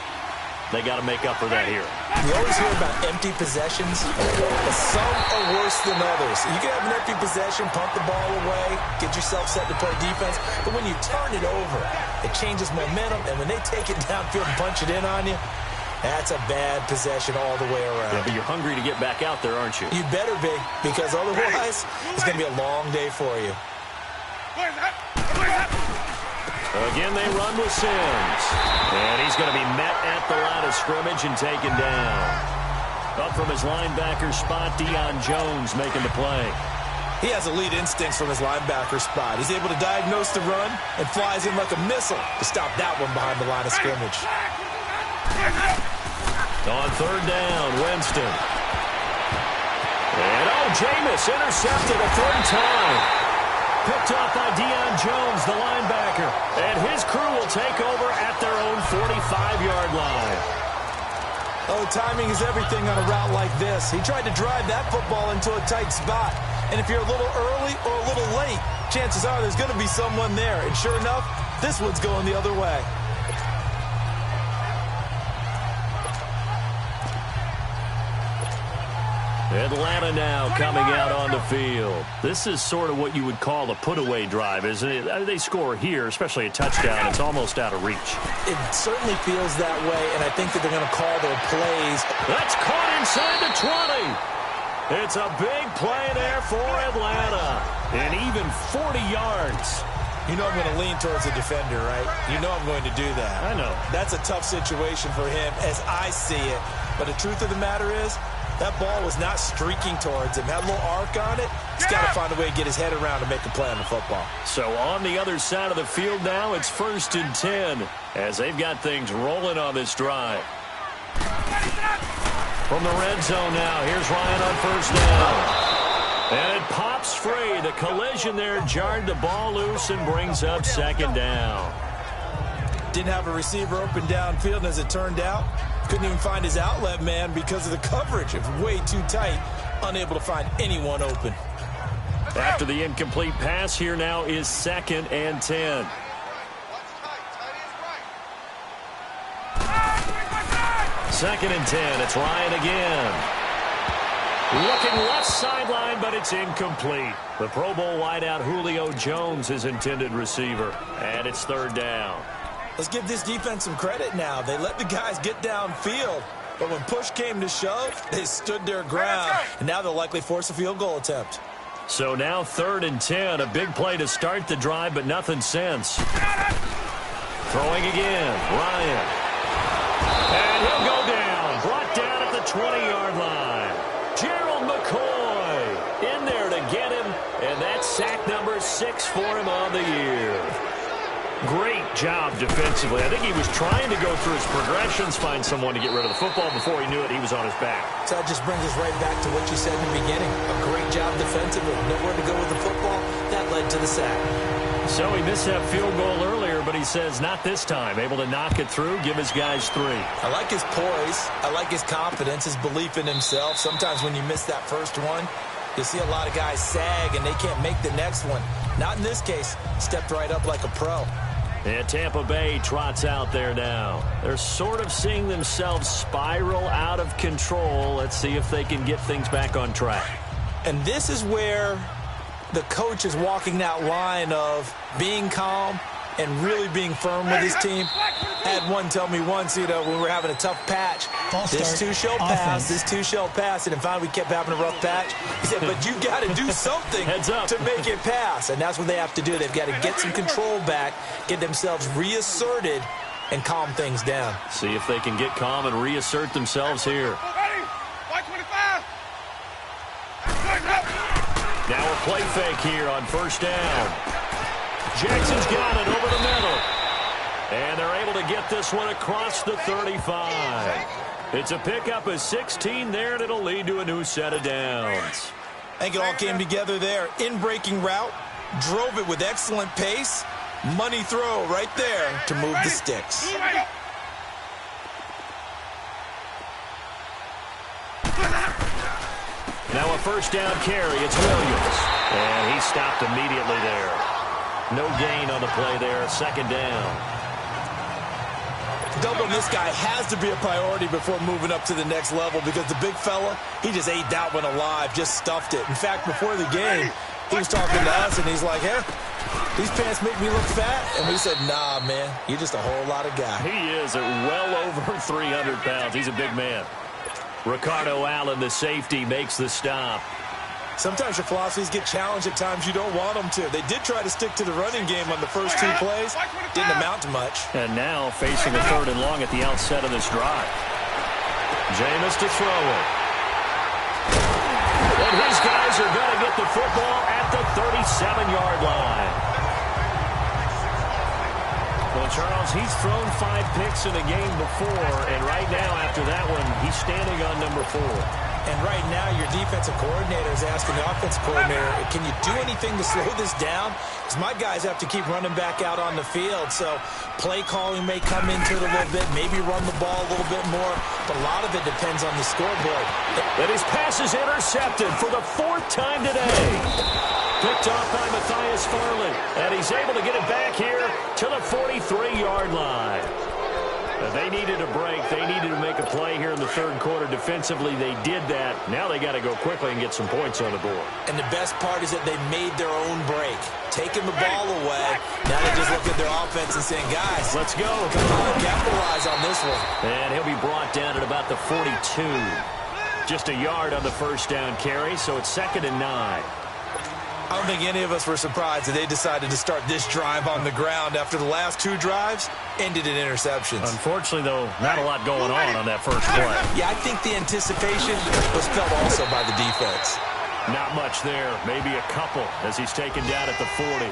They got to make up for that here. You always hear about empty possessions, but some are worse than others. You can have an empty possession, punt the ball away, get yourself set to play defense, but when you turn it over, it changes momentum, and when they take it downfield and punch it in on you, that's a bad possession all the way around. Yeah, but you're hungry to get back out there, aren't you? You better be, because otherwise, it's going to be a long day for you. Again, they run with Sims. And he's going to be met at the line of scrimmage and taken down. Up from his linebacker spot, Deion Jones making the play. He has elite instincts from his linebacker spot. He's able to diagnose the run and flies in like a missile to stop that one behind the line of scrimmage. On third down, Winston. And Jameis intercepted a third time. Picked off by Deion Jones, the linebacker. And his crew will take over at their own 45-yard line. Oh, timing is everything on a route like this. He tried to drive that football into a tight spot. And if you're a little early or a little late, chances are there's going to be someone there. And sure enough, this one's going the other way. Atlanta now coming out on the field. This is sort of what you would call a put-away drive, isn't it? They score here, especially a touchdown. It's almost out of reach. It certainly feels that way, and I think that they're going to call their plays. That's caught inside the 20. It's a big play there for Atlanta. And even 40 yards. You know I'm going to lean towards the defender, right? You know I'm going to do that. I know. That's a tough situation for him as I see it. But the truth of the matter is, that ball was not streaking towards him. Had a little arc on it. He's got to find a way to get his head around to make a play on the football. So on the other side of the field now, it's 1st and 10 as they've got things rolling on this drive. From the red zone now, here's Ryan on first down. And it pops free. The collision there jarred the ball loose and brings up second down. Didn't have a receiver open downfield, and as it turned out, couldn't even find his outlet man because of the coverage. It was way too tight, unable to find anyone open. After the incomplete pass, here now is 2nd and 10. Second and 10. It's Ryan again. Looking left sideline, but it's incomplete. The Pro Bowl wideout Julio Jones, his intended receiver. And it's 3rd down. Let's give this defense some credit now. They let the guys get downfield, but when push came to shove, they stood their ground, and now they'll likely force a field goal attempt. So now 3rd and 10. A big play to start the drive, but nothing since. Throwing again. Ryan. And he'll go down. Brought down at the 20-yard line. Gerald McCoy in there to get him, and that's sack number 6 for him on the year. Great job defensively. I think he was trying to go through his progressions, find someone to get rid of the football. Before he knew it, he was on his back. So that just brings us right back to what you said in the beginning. A great job defensively. Nowhere to go with the football. That led to the sack. So he missed that field goal earlier, but he says not this time. Able to knock it through, give his guys 3. I like his poise. I like his confidence, his belief in himself. Sometimes when you miss that first one, you see a lot of guys sag and they can't make the next one. Not in this case. Stepped right up like a pro. And Tampa Bay trots out there now. They're sort of seeing themselves spiral out of control. Let's see if they can get things back on track. And this is where the coach is walking that line of being calm and really being firm with his team. I had one tell me once, when we were having a tough patch, this too shall pass, this too shall pass. And finally we kept having a rough patch. He said, but you've got to do something to make it pass. And that's what they have to do. They've got to get some control back, get themselves reasserted, and calm things down. See if they can get calm and reassert themselves here. Now a play fake here on first down. Jackson's got it over the middle. And they're able to get this one across the 35. It's a pickup of 16 there, and it'll lead to a new set of downs. I think it all came together there. In-breaking route, drove it with excellent pace. Money throw right there to move the sticks. Now a first down carry. It's Williams. And he stopped immediately there. No gain on the play there. 2nd down. Doubling this guy has to be a priority before moving up to the next level because the big fella, he just ate that one alive, just stuffed it. In fact, before the game, he was talking to us, and he's like, hey, these pants make me look fat. And we said, nah, man, you're just a whole lot of guy. He is at well over 300 pounds. He's a big man. Ricardo Allen, the safety, makes the stop. Sometimes your philosophies get challenged at times you don't want them to. They did try to stick to the running game on the first 2 plays. Didn't amount to much. And now facing a 3rd and long at the outset of this drive. Jameis to throw it. And his guys are going to get the football at the 37-yard line. Well, Charles, he's thrown 5 picks in a game before, and right now after that one, he's standing on number 4. And right now, your defensive coordinator is asking the offensive coordinator, can you do anything to slow this down? Because my guys have to keep running back out on the field. So play calling may come into it a little bit, maybe run the ball a little bit more. But a lot of it depends on the scoreboard. And his pass is intercepted for the 4th time today. Picked off by Matthias Farley. And he's able to get it back here to the 43-yard line. They needed a break. They needed to make a play here in the 3rd quarter. Defensively, they did that. Now they got to go quickly and get some points on the board. And the best part is that they made their own break. Taking the ball away. Now they just look at their offense and saying, guys, let's go. Come on, capitalize on this one. And he'll be brought down at about the 42. Just a yard on the first down carry, so it's 2nd and 9. I don't think any of us were surprised that they decided to start this drive on the ground after the last 2 drives ended in interceptions. Unfortunately, though, not a lot going on that first play. Yeah, I think the anticipation was felt also by the defense. Not much there. Maybe a couple as he's taken down at the 40.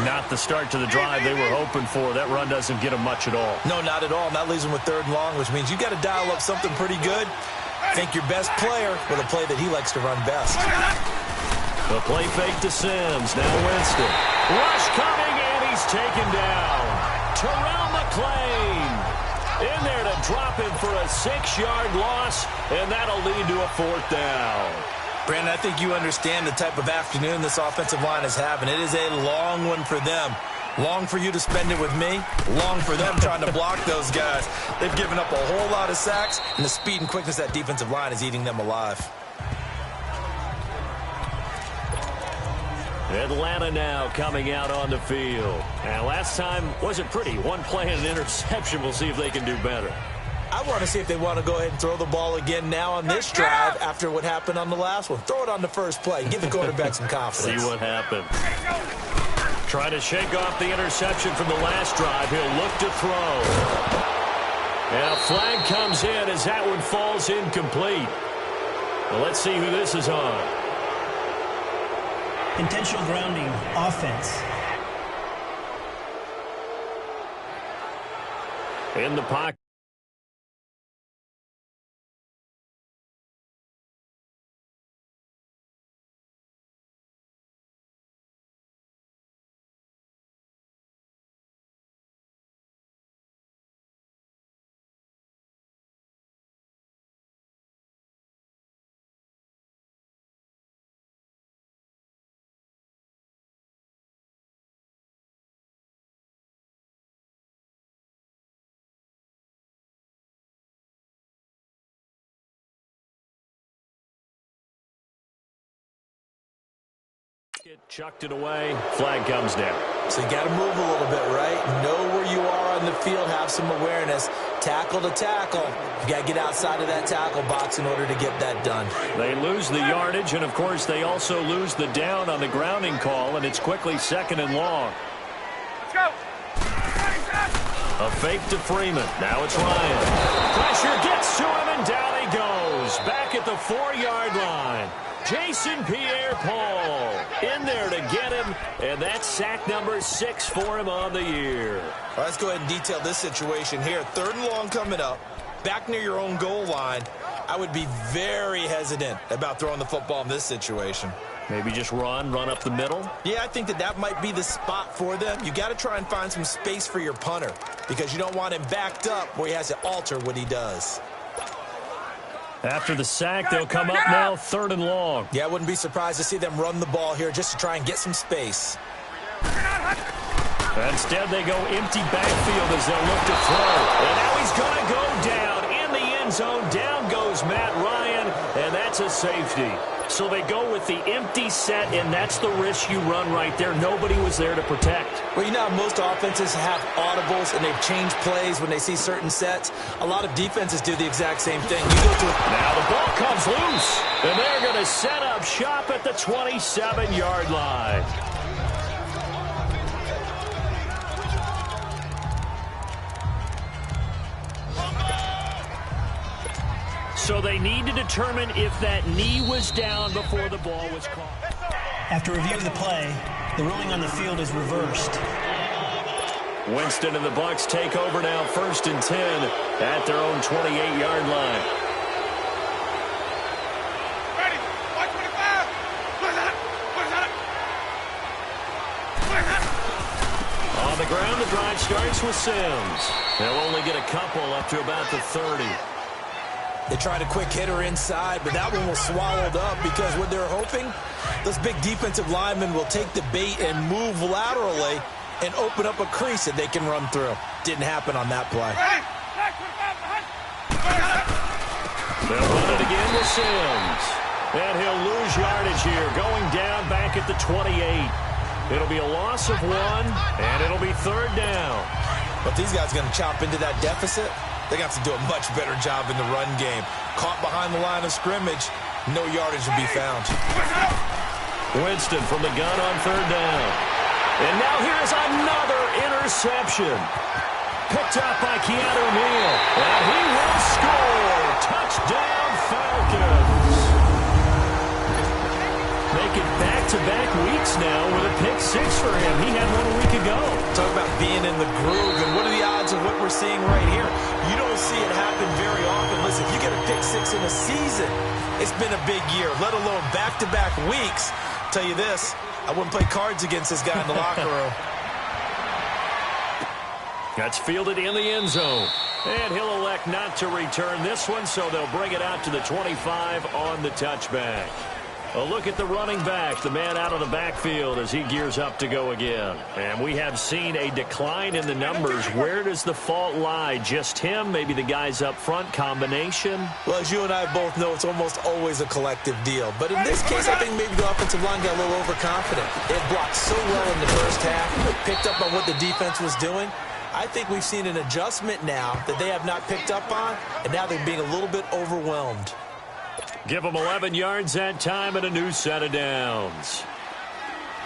Not the start to the drive they were hoping for. That run doesn't get them much at all. No, not at all. And that leaves them with 3rd and long, which means you got to dial up something pretty good. Think your best player with a play that he likes to run best. The play fake to Sims. Now Winston. Rush coming, and he's taken down. Terrell McClain in there to drop him for a 6-yard loss, and that'll lead to a 4th down. Brandon, I think you understand the type of afternoon this offensive line is having. It is a long one for them. Long for you to spend it with me. Long for them trying to block those guys. They've given up a whole lot of sacks, and the speed and quickness of that defensive line is eating them alive. Atlanta now coming out on the field. And last time wasn't pretty. One play and an interception. We'll see if they can do better. I want to see if they want to go ahead and throw the ball again now on this drive after what happened on the last one. Throw it on the first play. Give the quarterback some confidence. See what happens. Trying to shake off the interception from the last drive. He'll look to throw. And a flag comes in as that one falls incomplete. Well, let's see who this is on. Intentional grounding, offense. In the pocket. Chucked it away. Flag comes down. So you got to move a little bit, right? Know where you are on the field. Have some awareness. Tackle to tackle. You got to get outside of that tackle box in order to get that done. They lose the yardage, and, of course, they also lose the down on the grounding call, and it's quickly 2nd and long. Let's go. A fake to Freeman. Now it's Ryan. Pressure gets to him, and down he goes. Back at the 4-yard line. Jason Pierre-Paul in there to get him, and that's sack number 6 for him on the year. All right, let's go ahead and detail this situation here. 3rd and long coming up, back near your own goal line. I would be very hesitant about throwing the football in this situation. Maybe just run up the middle? Yeah, I think that might be the spot for them. You got to try and find some space for your punter because you don't want him backed up where he has to alter what he does. After the sack, they'll come up now 3rd and long. Yeah, I wouldn't be surprised to see them run the ball here just to try and get some space. Instead, they go empty backfield as they'll look to throw. And now he's going to go down in the end zone. Down goes Matt Ryan, and that's a safety. So they go with the empty set, and that's the risk you run right there. Nobody was there to protect. Well, you know how most offenses have audibles, and they've changed plays when they see certain sets. A lot of defenses do the exact same thing. You go to now the ball comes loose, and they're going to set up shop at the 27-yard line. So they need to determine if that knee was down before the ball was caught. After review of the play, the ruling on the field is reversed. Winston and the Bucs take over now, 1st and 10 at their own 28-yard line. Ready. Watch 25. Where's that? On the ground, the drive starts with Sims. They'll only get a couple up to about the 30. They tried a quick hitter inside, but that one was swallowed up because what they're hoping, those big defensive linemen will take the bait and move laterally and open up a crease that they can run through. Didn't happen on that play. They'll run it again with Sims. And he'll lose yardage here, going down back at the 28. It'll be a loss of 1, and it'll be 3rd down. But these guys are going to chop into that deficit. They're going to have to do a much better job in the run game. Caught behind the line of scrimmage, no yardage will be found. Winston from the gun on 3rd down. And now here's another interception. Picked up by Keanu Neal. And he will score. Touchdown, Falcons. Make it back-to-back weeks now with a pick six for him. He had one a week ago. Talk about being in the groove, and what are the odds of what we're seeing right here? You don't see it happen very often. Listen, if you get a pick six in a season, it's been a big year, let alone back-to-back weeks. Tell you this, I wouldn't play cards against this guy in the locker room. That's fielded in the end zone. And he'll elect not to return this one, so they'll bring it out to the 25 on the touchback. A look at the running back, the man out of the backfield as he gears up to go again. And we have seen a decline in the numbers. Where does the fault lie? Just him? Maybe the guys up front? Combination? Well, as you and I both know, it's almost always a collective deal. But in this case, I think maybe the offensive line got a little overconfident. It blocked so well in the first half, picked up on what the defense was doing. I think we've seen an adjustment now that they have not picked up on, and now they're being a little bit overwhelmed. Give them 11 yards that time and a new set of downs.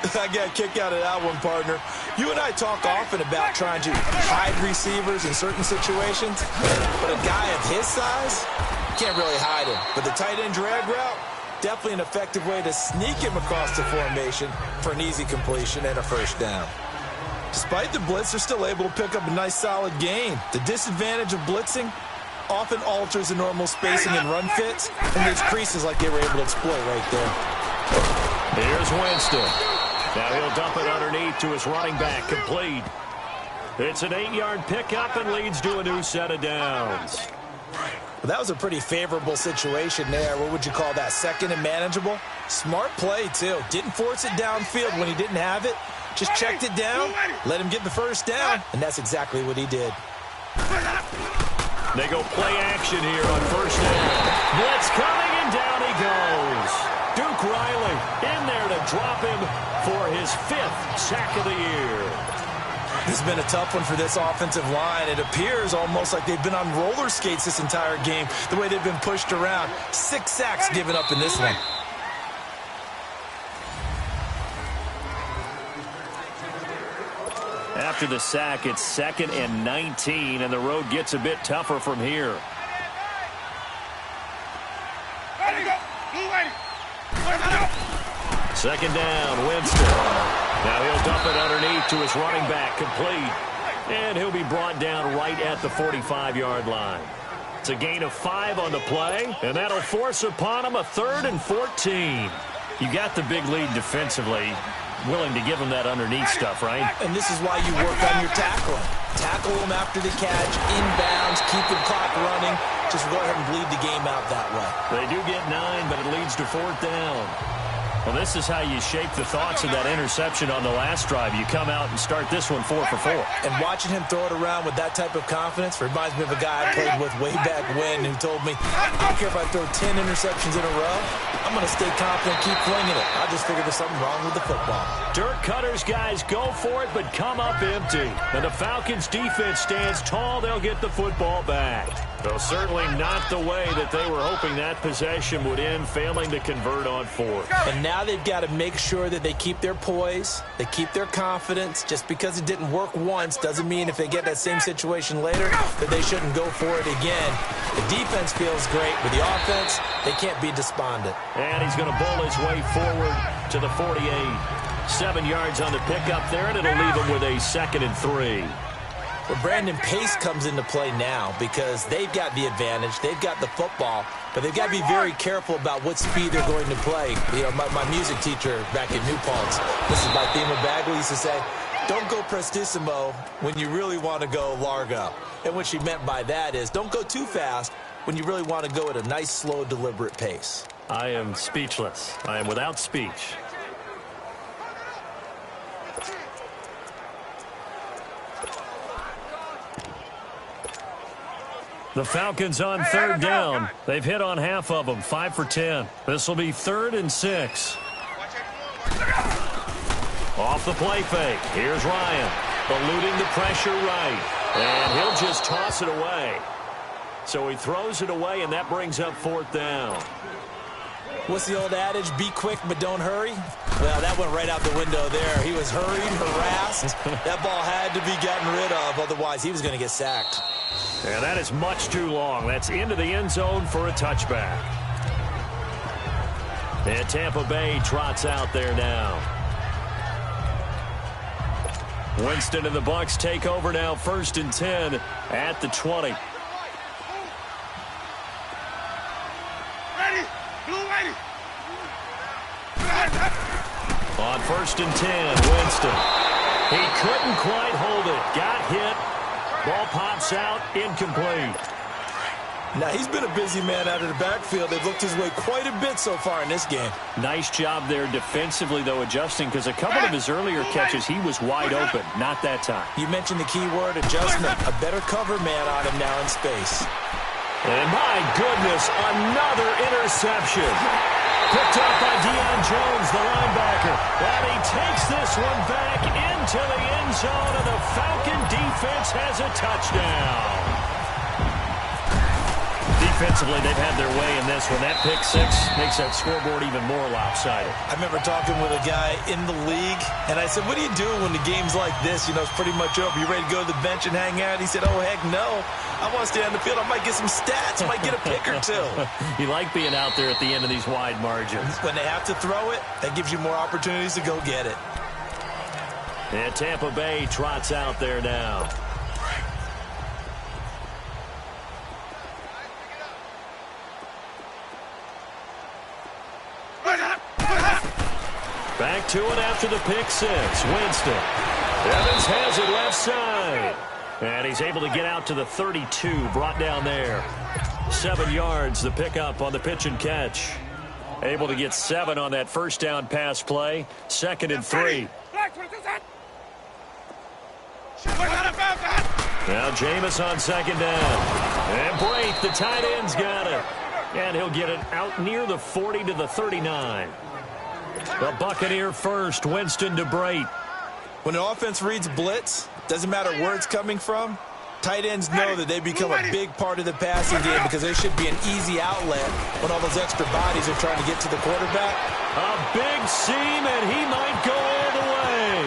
I got a kick out of that one, partner. You and I talk often about trying to hide receivers in certain situations, but a guy of his size, you can't really hide him. But the tight end drag route, definitely an effective way to sneak him across the formation for an easy completion and a first down. Despite the blitz, they're still able to pick up a nice solid gain. The disadvantage of blitzing often alters the normal spacing and run fits, and there's creases like they were able to exploit right there. Here's Winston. Now he'll dump it underneath to his running back, complete. It's an 8-yard pickup and leads to a new set of downs. Well, that was a pretty favorable situation there. What would you call that? Second and manageable? Smart play, too. Didn't force it downfield when he didn't have it. Just checked it down, let him get the first down, and that's exactly what he did. They go play action here on first down. Blitz coming, and down he goes. Duke Riley in there to drop him for his 5th sack of the year. This has been a tough one for this offensive line. It appears almost like they've been on roller skates this entire game, the way they've been pushed around. 6 sacks given up in this one. After the sack, it's 2nd and 19, and the road gets a bit tougher from here. Second down, Winston. Now he'll dump it underneath to his running back, complete. And he'll be brought down right at the 45-yard line. It's a gain of 5 on the play, and that'll force upon him a 3rd and 14. You got the big lead defensively. Willing to give him that underneath stuff, right? And this is why you work on your tackling. Tackle him after the catch, inbounds, keep the clock running. Just go ahead and bleed the game out that way. They do get 9, but it leads to 4th down. Well, this is how you shape the thoughts of that interception on the last drive. You come out and start this one 4 for 4. And watching him throw it around with that type of confidence reminds me of a guy I played with way back when who told me, I don't care if I throw 10 interceptions in a row, I'm going to stay confident, keep flinging it. I just figured there's something wrong with the football. Dirk Cutter's guys go for it, but come up empty. And the Falcons' defense stands tall. They'll get the football back. Though certainly not the way that they were hoping that possession would end, failing to convert on 4th. And now they've got to make sure that they keep their poise, they keep their confidence. Just because it didn't work once doesn't mean if they get that same situation later that they shouldn't go for it again. The defense feels great, but the offense, they can't be despondent. And he's going to bowl his way forward to the 48. 7 yards on the pickup there, and it'll leave him with a 2nd and 3. Well, Brandon, pace comes into play now because they've got the advantage. They've got the football, but they've got to be very careful about what speed they're going to play. You know, my music teacher back in New Paltz, this is my theme of Bagley, used to say, don't go prestissimo when you really want to go largo. And what she meant by that is don't go too fast when you really want to go at a nice, slow, deliberate pace. I am speechless. I am without speech. The Falcons on 3rd down. They've hit on half of them, 5 for 10. This will be 3rd and 6. Off the play fake. Here's Ryan, eluding the pressure right. And he'll just toss it away. So he throws it away, and that brings up 4th down. What's the old adage? Be quick, but don't hurry? Well, that went right out the window there. He was hurried, harassed. That ball had to be gotten rid of, otherwise he was going to get sacked. And that is much too long. That's into the end zone for a touchback. And Tampa Bay trots out there now. Winston and the Bucs take over now, 1st and 10 at the 20. Ready? Blue ready. On 1st and 10, Winston. He couldn't quite hold it. Got hit. Ball pops out, incomplete. Now, he's been a busy man out of the backfield. They've looked his way quite a bit so far in this game. Nice job there defensively, though, adjusting, because a couple of his earlier catches, he was wide open. Not that time. You mentioned the key word, adjustment. A better cover man on him now in space. And my goodness, another interception. Picked up by Deion Jones, the linebacker. And he takes this one back into the end zone, and the Falcon defense has a touchdown. Defensively, they've had their way in this one. That pick six makes that scoreboard even more lopsided. I remember talking with a guy in the league, and I said, what do you do when the game's like this? You know, it's pretty much over. You ready to go to the bench and hang out? He said, oh, heck no. I want to stay on the field. I might get some stats. I might get a pick or two. You like being out there at the end of these wide margins. When they have to throw it, that gives you more opportunities to go get it. And Tampa Bay trots out there now. Back to it after the pick six. Winston. Evans has it left side. And he's able to get out to the 32. Brought down there. 7 yards, the pickup on the pitch and catch. Able to get 7 on that first down pass play. 2nd and 3. Now Jameis on 2nd down. And Brate, the tight end's got it. And he'll get it out near the 40 to the 39. The Buccaneer first, Winston to Brate. When an offense reads blitz, doesn't matter where it's coming from, tight ends know that they become a big part of the passing game because there should be an easy outlet when all those extra bodies are trying to get to the quarterback. A big seam, and he might go all the way.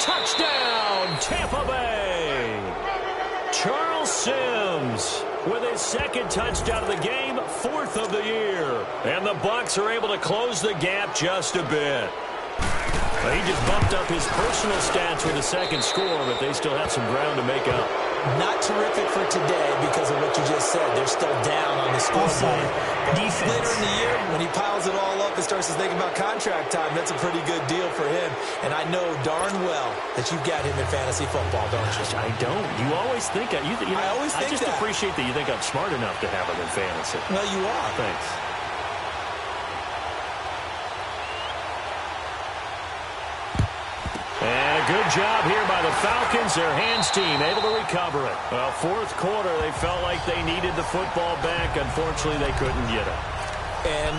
Touchdown, Tampa Bay. Charles Sims with his 2nd touchdown of the game, 4th of the year. And the Bucs are able to close the gap just a bit. He just bumped up his personal stats with a 2nd score, but they still have some ground to make up. Not terrific for today because of what you just said. They're still down on the scoreboard. But later in the year, when he piles it all up and starts to think about contract time, that's a pretty good deal for him. And I know darn well that you've got him in fantasy football, don't you? I don't. You always think I always think I just that. appreciate that you think I'm smart enough to have him in fantasy. Well, you are. Thanks. And a good job here by the Falcons. Their hands team able to recover it. Well, 4th quarter, they felt like they needed the football back. Unfortunately, they couldn't get it. And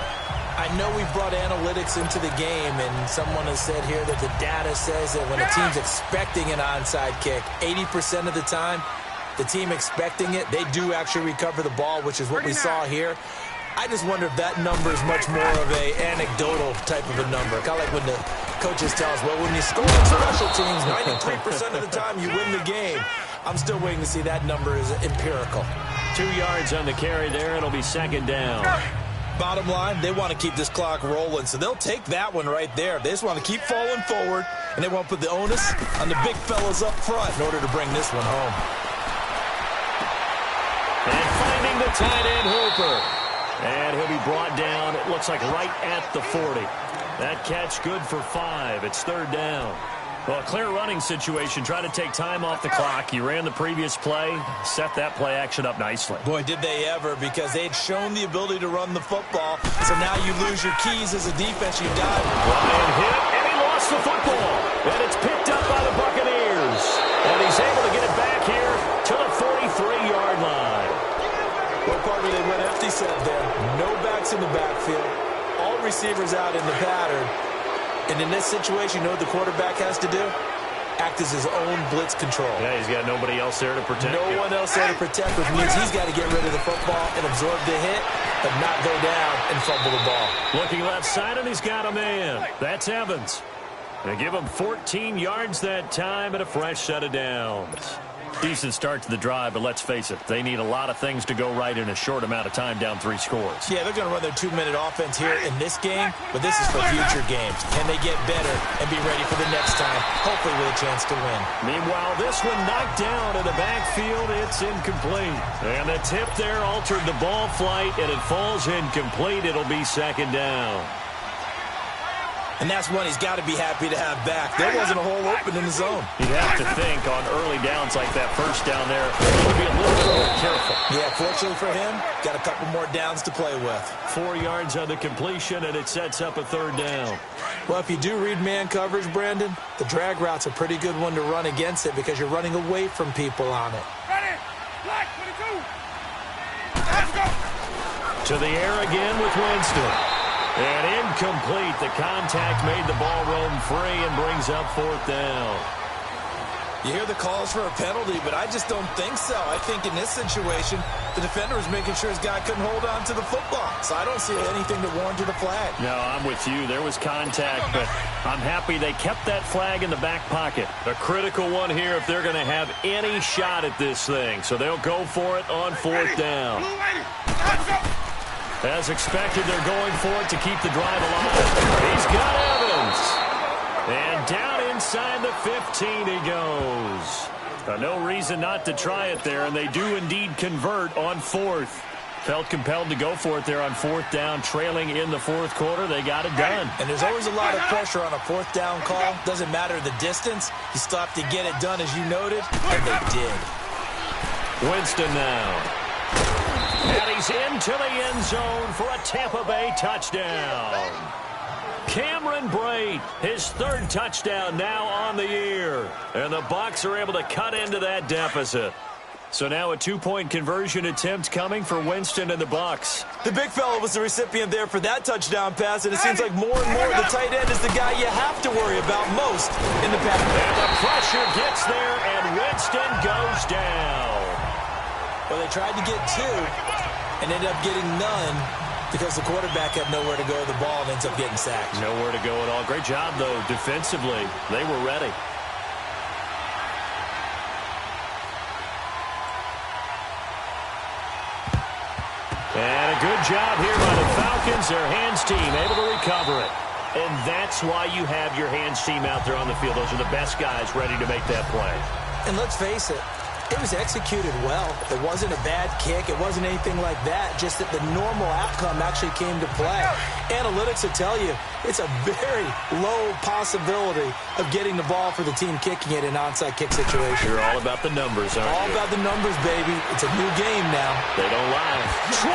I know we've brought analytics into the game, and someone has said here that the data says that when a team's expecting an onside kick, 80% of the time, the team expecting it, they do actually recover the ball, which is what we saw here. I just wonder if that number is much more of a anecdotal type of a number. Kind of like when the coaches tell us, well, when you score on special teams, 93% of the time you win the game. I'm still waiting to see that number is empirical. 2 yards on the carry there. It'll be 2nd down. Bottom line, they want to keep this clock rolling, so they'll take that one right there. They just want to keep falling forward, and they want to put the onus on the big fellas up front in order to bring this one home. And finding the tight end, Hooper. And he'll be brought down, it looks like right at the 40. That catch good for 5. It's 3rd down. Well, a clear running situation. Try to take time off the clock. You ran the previous play, set that play action up nicely. Boy, did they ever, because they had shown the ability to run the football. So now you lose your keys as a defense. You got Ryan hit, and he lost the football. And it's picked up by the Buccaneers. And he's able to get it back here to the 43-yard line. Well, partner, they went empty set there. No backs in the backfield. All receivers out in the pattern. And in this situation, you know what the quarterback has to do? Act as his own blitz control. Yeah, he's got nobody else there to protect him. No one else there to protect, which means he's got to get rid of the football and absorb the hit, but not go down and fumble the ball. Looking left side, and he's got a man. That's Evans. They give him 14 yards that time and a fresh set of downs. Decent start to the drive, but let's face it, they need a lot of things to go right in a short amount of time, down 3 scores. Yeah, they're going to run their 2-minute offense here in this game, but this is for future games. Can they get better and be ready for the next time, hopefully with a chance to win? Meanwhile, this one knocked down in the backfield. It's incomplete. And the tip there altered the ball flight, and it falls incomplete. It'll be 2nd down. And that's one he's got to be happy to have back. There wasn't a hole open in the zone. You'd have to think on early downs like that first down there, he'll be a little bit more careful. Yeah, fortunately for him, got a couple more downs to play with. 4 yards on the completion, and it sets up a 3rd down. Well, if you do read man coverage, Brandon, the drag route's a pretty good one to run against it because you're running away from people on it. Ready? Black 22. Let's go. To the air again with Winston. And incomplete. The contact made the ball roam free and brings up 4th down. You hear the calls for a penalty, but I just don't think so. I think in this situation, the defender was making sure his guy couldn't hold on to the football. So I don't see anything to warrant a flag. No, I'm with you. There was contact, but I'm happy they kept that flag in the back pocket. A critical one here if they're going to have any shot at this thing. So they'll go for it on 4th down. As expected, they're going for it to keep the drive alive. He's got Evans. And down inside the 15 he goes. No reason not to try it there, and they do indeed convert on 4th. Felt compelled to go for it there on 4th down, trailing in the 4th quarter. They got it done. And there's always a lot of pressure on a 4th down call. Doesn't matter the distance. You still have to get it done, as you noted, and they did. Winston now. And he's into the end zone for a Tampa Bay touchdown. Cameron Brate, his 3rd touchdown now on the year. And the Bucs are able to cut into that deficit. So now a 2-point conversion attempt coming for Winston and the Bucs. The big fella was the recipient there for that touchdown pass, and it seems like more and more the tight end is the guy you have to worry about most in the pass. And the pressure gets there, and Winston goes down. Well, they tried to get 2 and ended up getting none because the quarterback had nowhere to go with the ball and ends up getting sacked. Nowhere to go at all. Great job, though, defensively. They were ready. And a good job here by the Falcons. Their hands team able to recover it. And that's why you have your hands team out there on the field. Those are the best guys ready to make that play. And let's face it, it was executed well. It wasn't a bad kick. It wasn't anything like that. Just that the normal outcome actually came to play. Analytics will tell you it's a very low possibility of getting the ball for the team kicking it in an onside kick situation. You're all about the numbers, aren't you? All about the numbers, baby. It's a new game now. They don't lie. 20!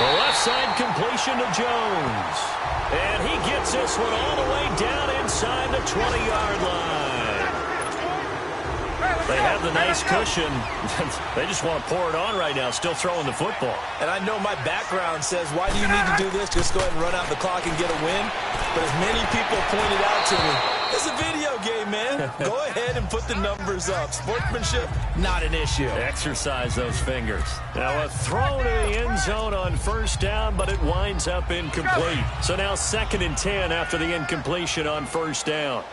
The left side completion to Jones. And he gets this one all the way down inside the 20-yard line. They have the nice cushion. They just want to pour it on right now, still throwing the football. And I know my background says, why do you need to do this? Just go ahead and run out the clock and get a win. But as many people pointed out to me, it's a video game, man. Go ahead and put the numbers up. Sportsmanship, not an issue. Exercise those fingers. Now a throw to the end zone on 1st down, but it winds up incomplete. So now 2nd and 10 after the incompletion on 1st down.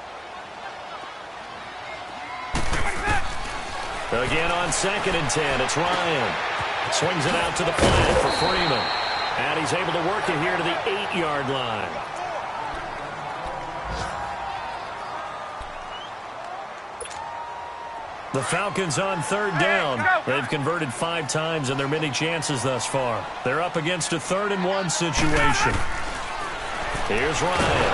Again on 2nd and 10, it's Ryan. Swings it out to the flat for Freeman. And he's able to work it here to the 8-yard line. The Falcons on 3rd down. They've converted 5 times in their many chances thus far. They're up against a 3rd and 1 situation. Here's Ryan.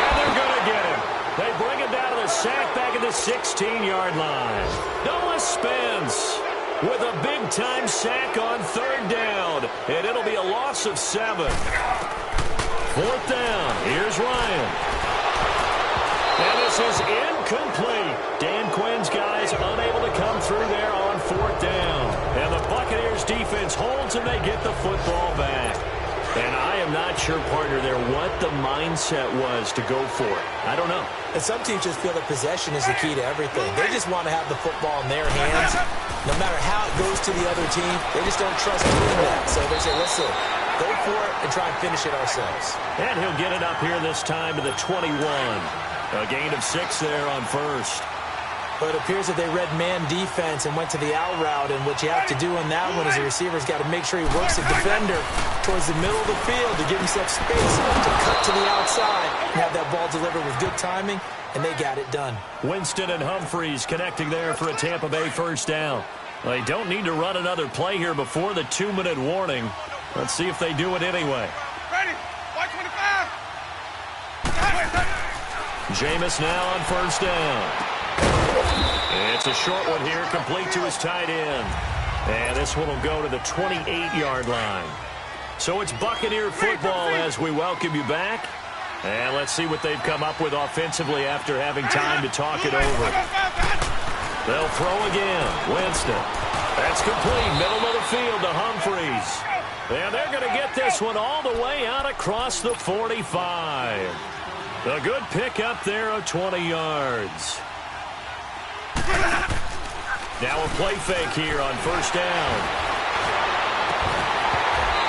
And they're going to get him. They bring him down to the sack back at the 16-yard line. Noah Spence with a big-time sack on 3rd down. And it'll be a loss of 7. 4th down. Here's Ryan. And this is incomplete. Dan Quinn's guys unable to come through there on 4th down. And the Buccaneers defense holds and they get the football back. And I am not sure, partner, there what the mindset was to go for it. I don't know. And some teams just feel that possession is the key to everything. They just want to have the football in their hands. No matter how it goes to the other team, they just don't trust doing that. So they say, listen, go for it and try and finish it ourselves. And he'll get it up here this time to the 21. A gain of 6 there on 1st. Well, it appears that they read man defense and went to the out route, and what you have to do on that one is the receiver's got to make sure he works the defender towards the middle of the field to give himself space to cut to the outside and have that ball delivered with good timing, and they got it done. Winston and Humphreys connecting there for a Tampa Bay first down. They don't need to run another play here before the 2-minute warning. Let's see if they do it anyway. Ready. 125. Jameis now on first down. It's a short one here, complete to his tight end. And this one will go to the 28-yard line. So it's Buccaneer football as we welcome you back. And let's see what they've come up with offensively after having time to talk it over. They'll throw again. Winston. That's complete. Middle of the field to Humphreys. And they're going to get this one all the way out across the 45. A good pick up there of 20 yards. Now a play fake here on first down.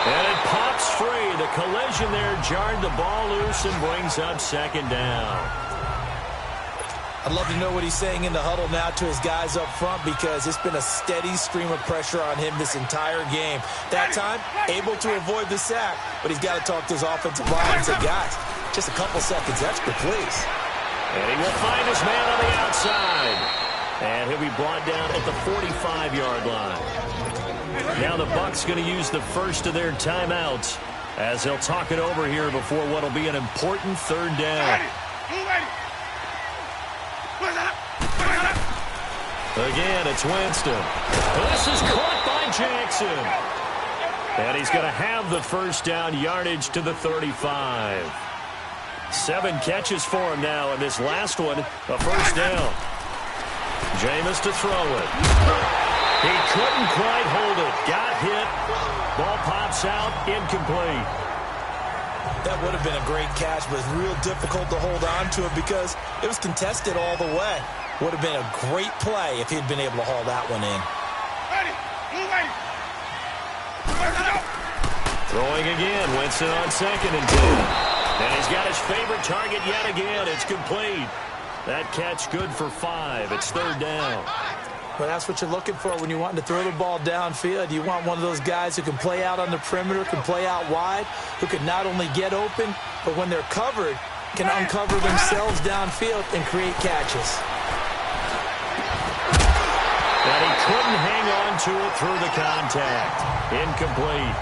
And it pops free. The collision there jarred the ball loose and brings up second down. I'd love to know what he's saying in the huddle now to his guys up front, because it's been a steady stream of pressure on him this entire game. That time, able to avoid the sack, but he's got to talk to his offensive line and say, guys, just a couple seconds extra, please. And he will find his man on the outside. And he'll be brought down at the 45-yard line. Now the Bucs going to use the first of their timeouts as they'll talk it over here before what will be an important third down. Again, it's Winston. This is caught by Jackson. And he's going to have the first down, yardage to the 35. 7 catches for him now, and this last one, a first down. Jameis to throw it. He couldn't quite hold it. Got hit. Ball pops out, incomplete. That would have been a great catch, but it's real difficult to hold on to it because it was contested all the way. Would have been a great play if he'd been able to haul that one in. Throwing again. Winston on 2nd and 10. And he's got his favorite target yet again. It's complete. That catch good for 5. It's third down. Well, that's what you're looking for when you want to throw the ball downfield. You want one of those guys who can play out on the perimeter, can play out wide, who can not only get open, but when they're covered, can uncover themselves downfield and create catches. And he couldn't hang on to it through the contact. Incomplete.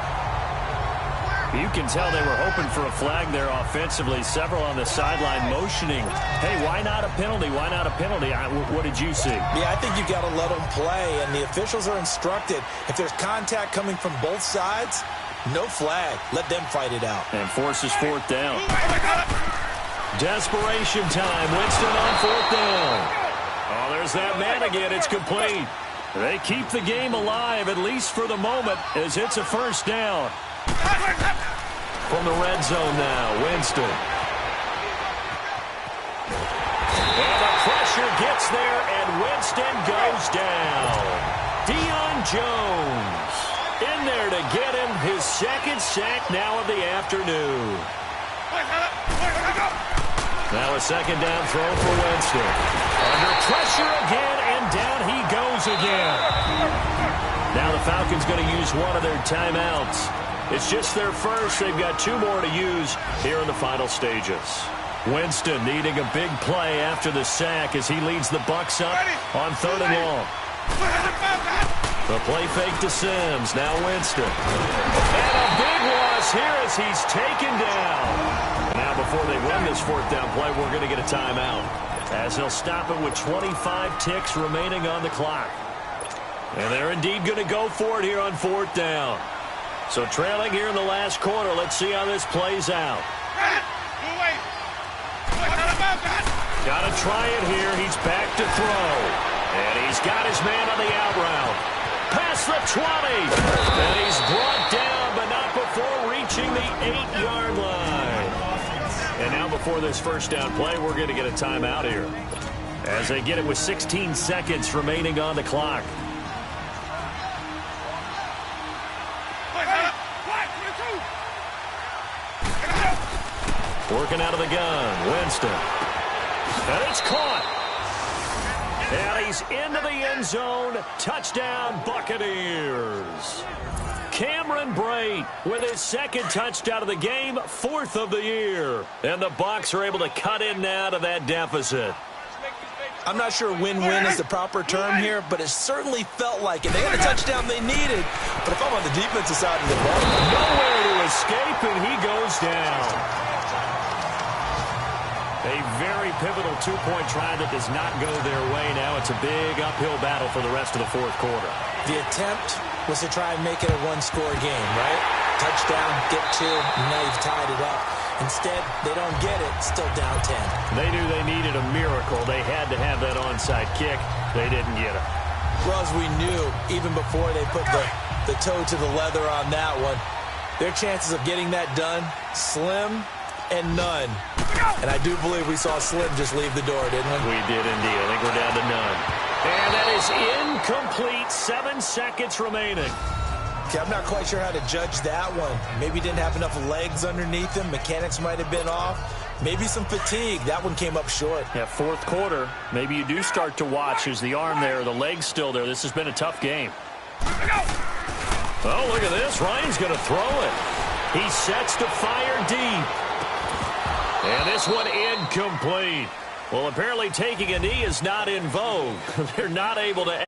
You can tell they were hoping for a flag there offensively. Several on the sideline motioning, hey, why not a penalty? Why not a penalty? What did you see? Yeah, I think you got to let them play, and the officials are instructed. If there's contact coming from both sides, no flag. Let them fight it out. And forces fourth down. Desperation time. Winston on fourth down. Oh, there's that man again. It's complete. They keep the game alive, at least for the moment, as it's a first down. From the red zone now, Winston. And the pressure gets there, and Winston goes down. Deion Jones in there to get him his second sack now of the afternoon. Now a second down throw for Winston. Under pressure again, and down he goes again. Now the Falcons going to use one of their timeouts. It's just their first. They've got 2 more to use here in the final stages. Winston needing a big play after the sack as he leads the Bucs up on 3rd and long. The play fake to Sims. Now Winston. And a big loss here as he's taken down. Now before they run this 4th down play, we're going to get a timeout, as they'll stop it with 25 ticks remaining on the clock. And they're indeed going to go for it here on 4th down. So trailing here in the last quarter. Let's see how this plays out. Got to try it here. He's back to throw. And he's got his man on the out route. Past the 20. And he's brought down, but not before reaching the 8-yard line. And now before this first down play, we're going to get a timeout here, as they get it with 16 seconds remaining on the clock. Working out of the gun, Winston. And it's caught. And he's into the end zone. Touchdown, Buccaneers. Cameron Brate with his second touchdown of the game, 4th of the year. And the Bucs are able to cut in now to that deficit. I'm not sure win-win is the proper term here, but it certainly felt like it. They got a touchdown they needed, but if I'm on the defensive side of the ball, nowhere to escape, and he goes down. A very pivotal two-point try that does not go their way. Now it's a big uphill battle for the rest of the fourth quarter. The attempt was to try and make it a one-score game, right? Touchdown, get 2, and now you've tied it up. Instead, they don't get it, still down 10. They knew they needed a miracle. They had to have that onside kick. They didn't get it. Well, as we knew, even before they put the toe to the leather on that one, their chances of getting that done, slim and none. And I do believe we saw Slim just leave the door, didn't we? We did indeed. I think we're down to none. And that is incomplete. 7 seconds remaining. Okay, I'm not quite sure how to judge that one. Maybe didn't have enough legs underneath him. Mechanics might have been off. Maybe some fatigue. That one came up short. Yeah, fourth quarter. Maybe you do start to watch. Is the arm there? The leg's still there? This has been a tough game. Oh, look at this. Ryan's going to throw it. He sets to fire deep. And this one incomplete. Well, apparently taking a knee is not in vogue. They're not able to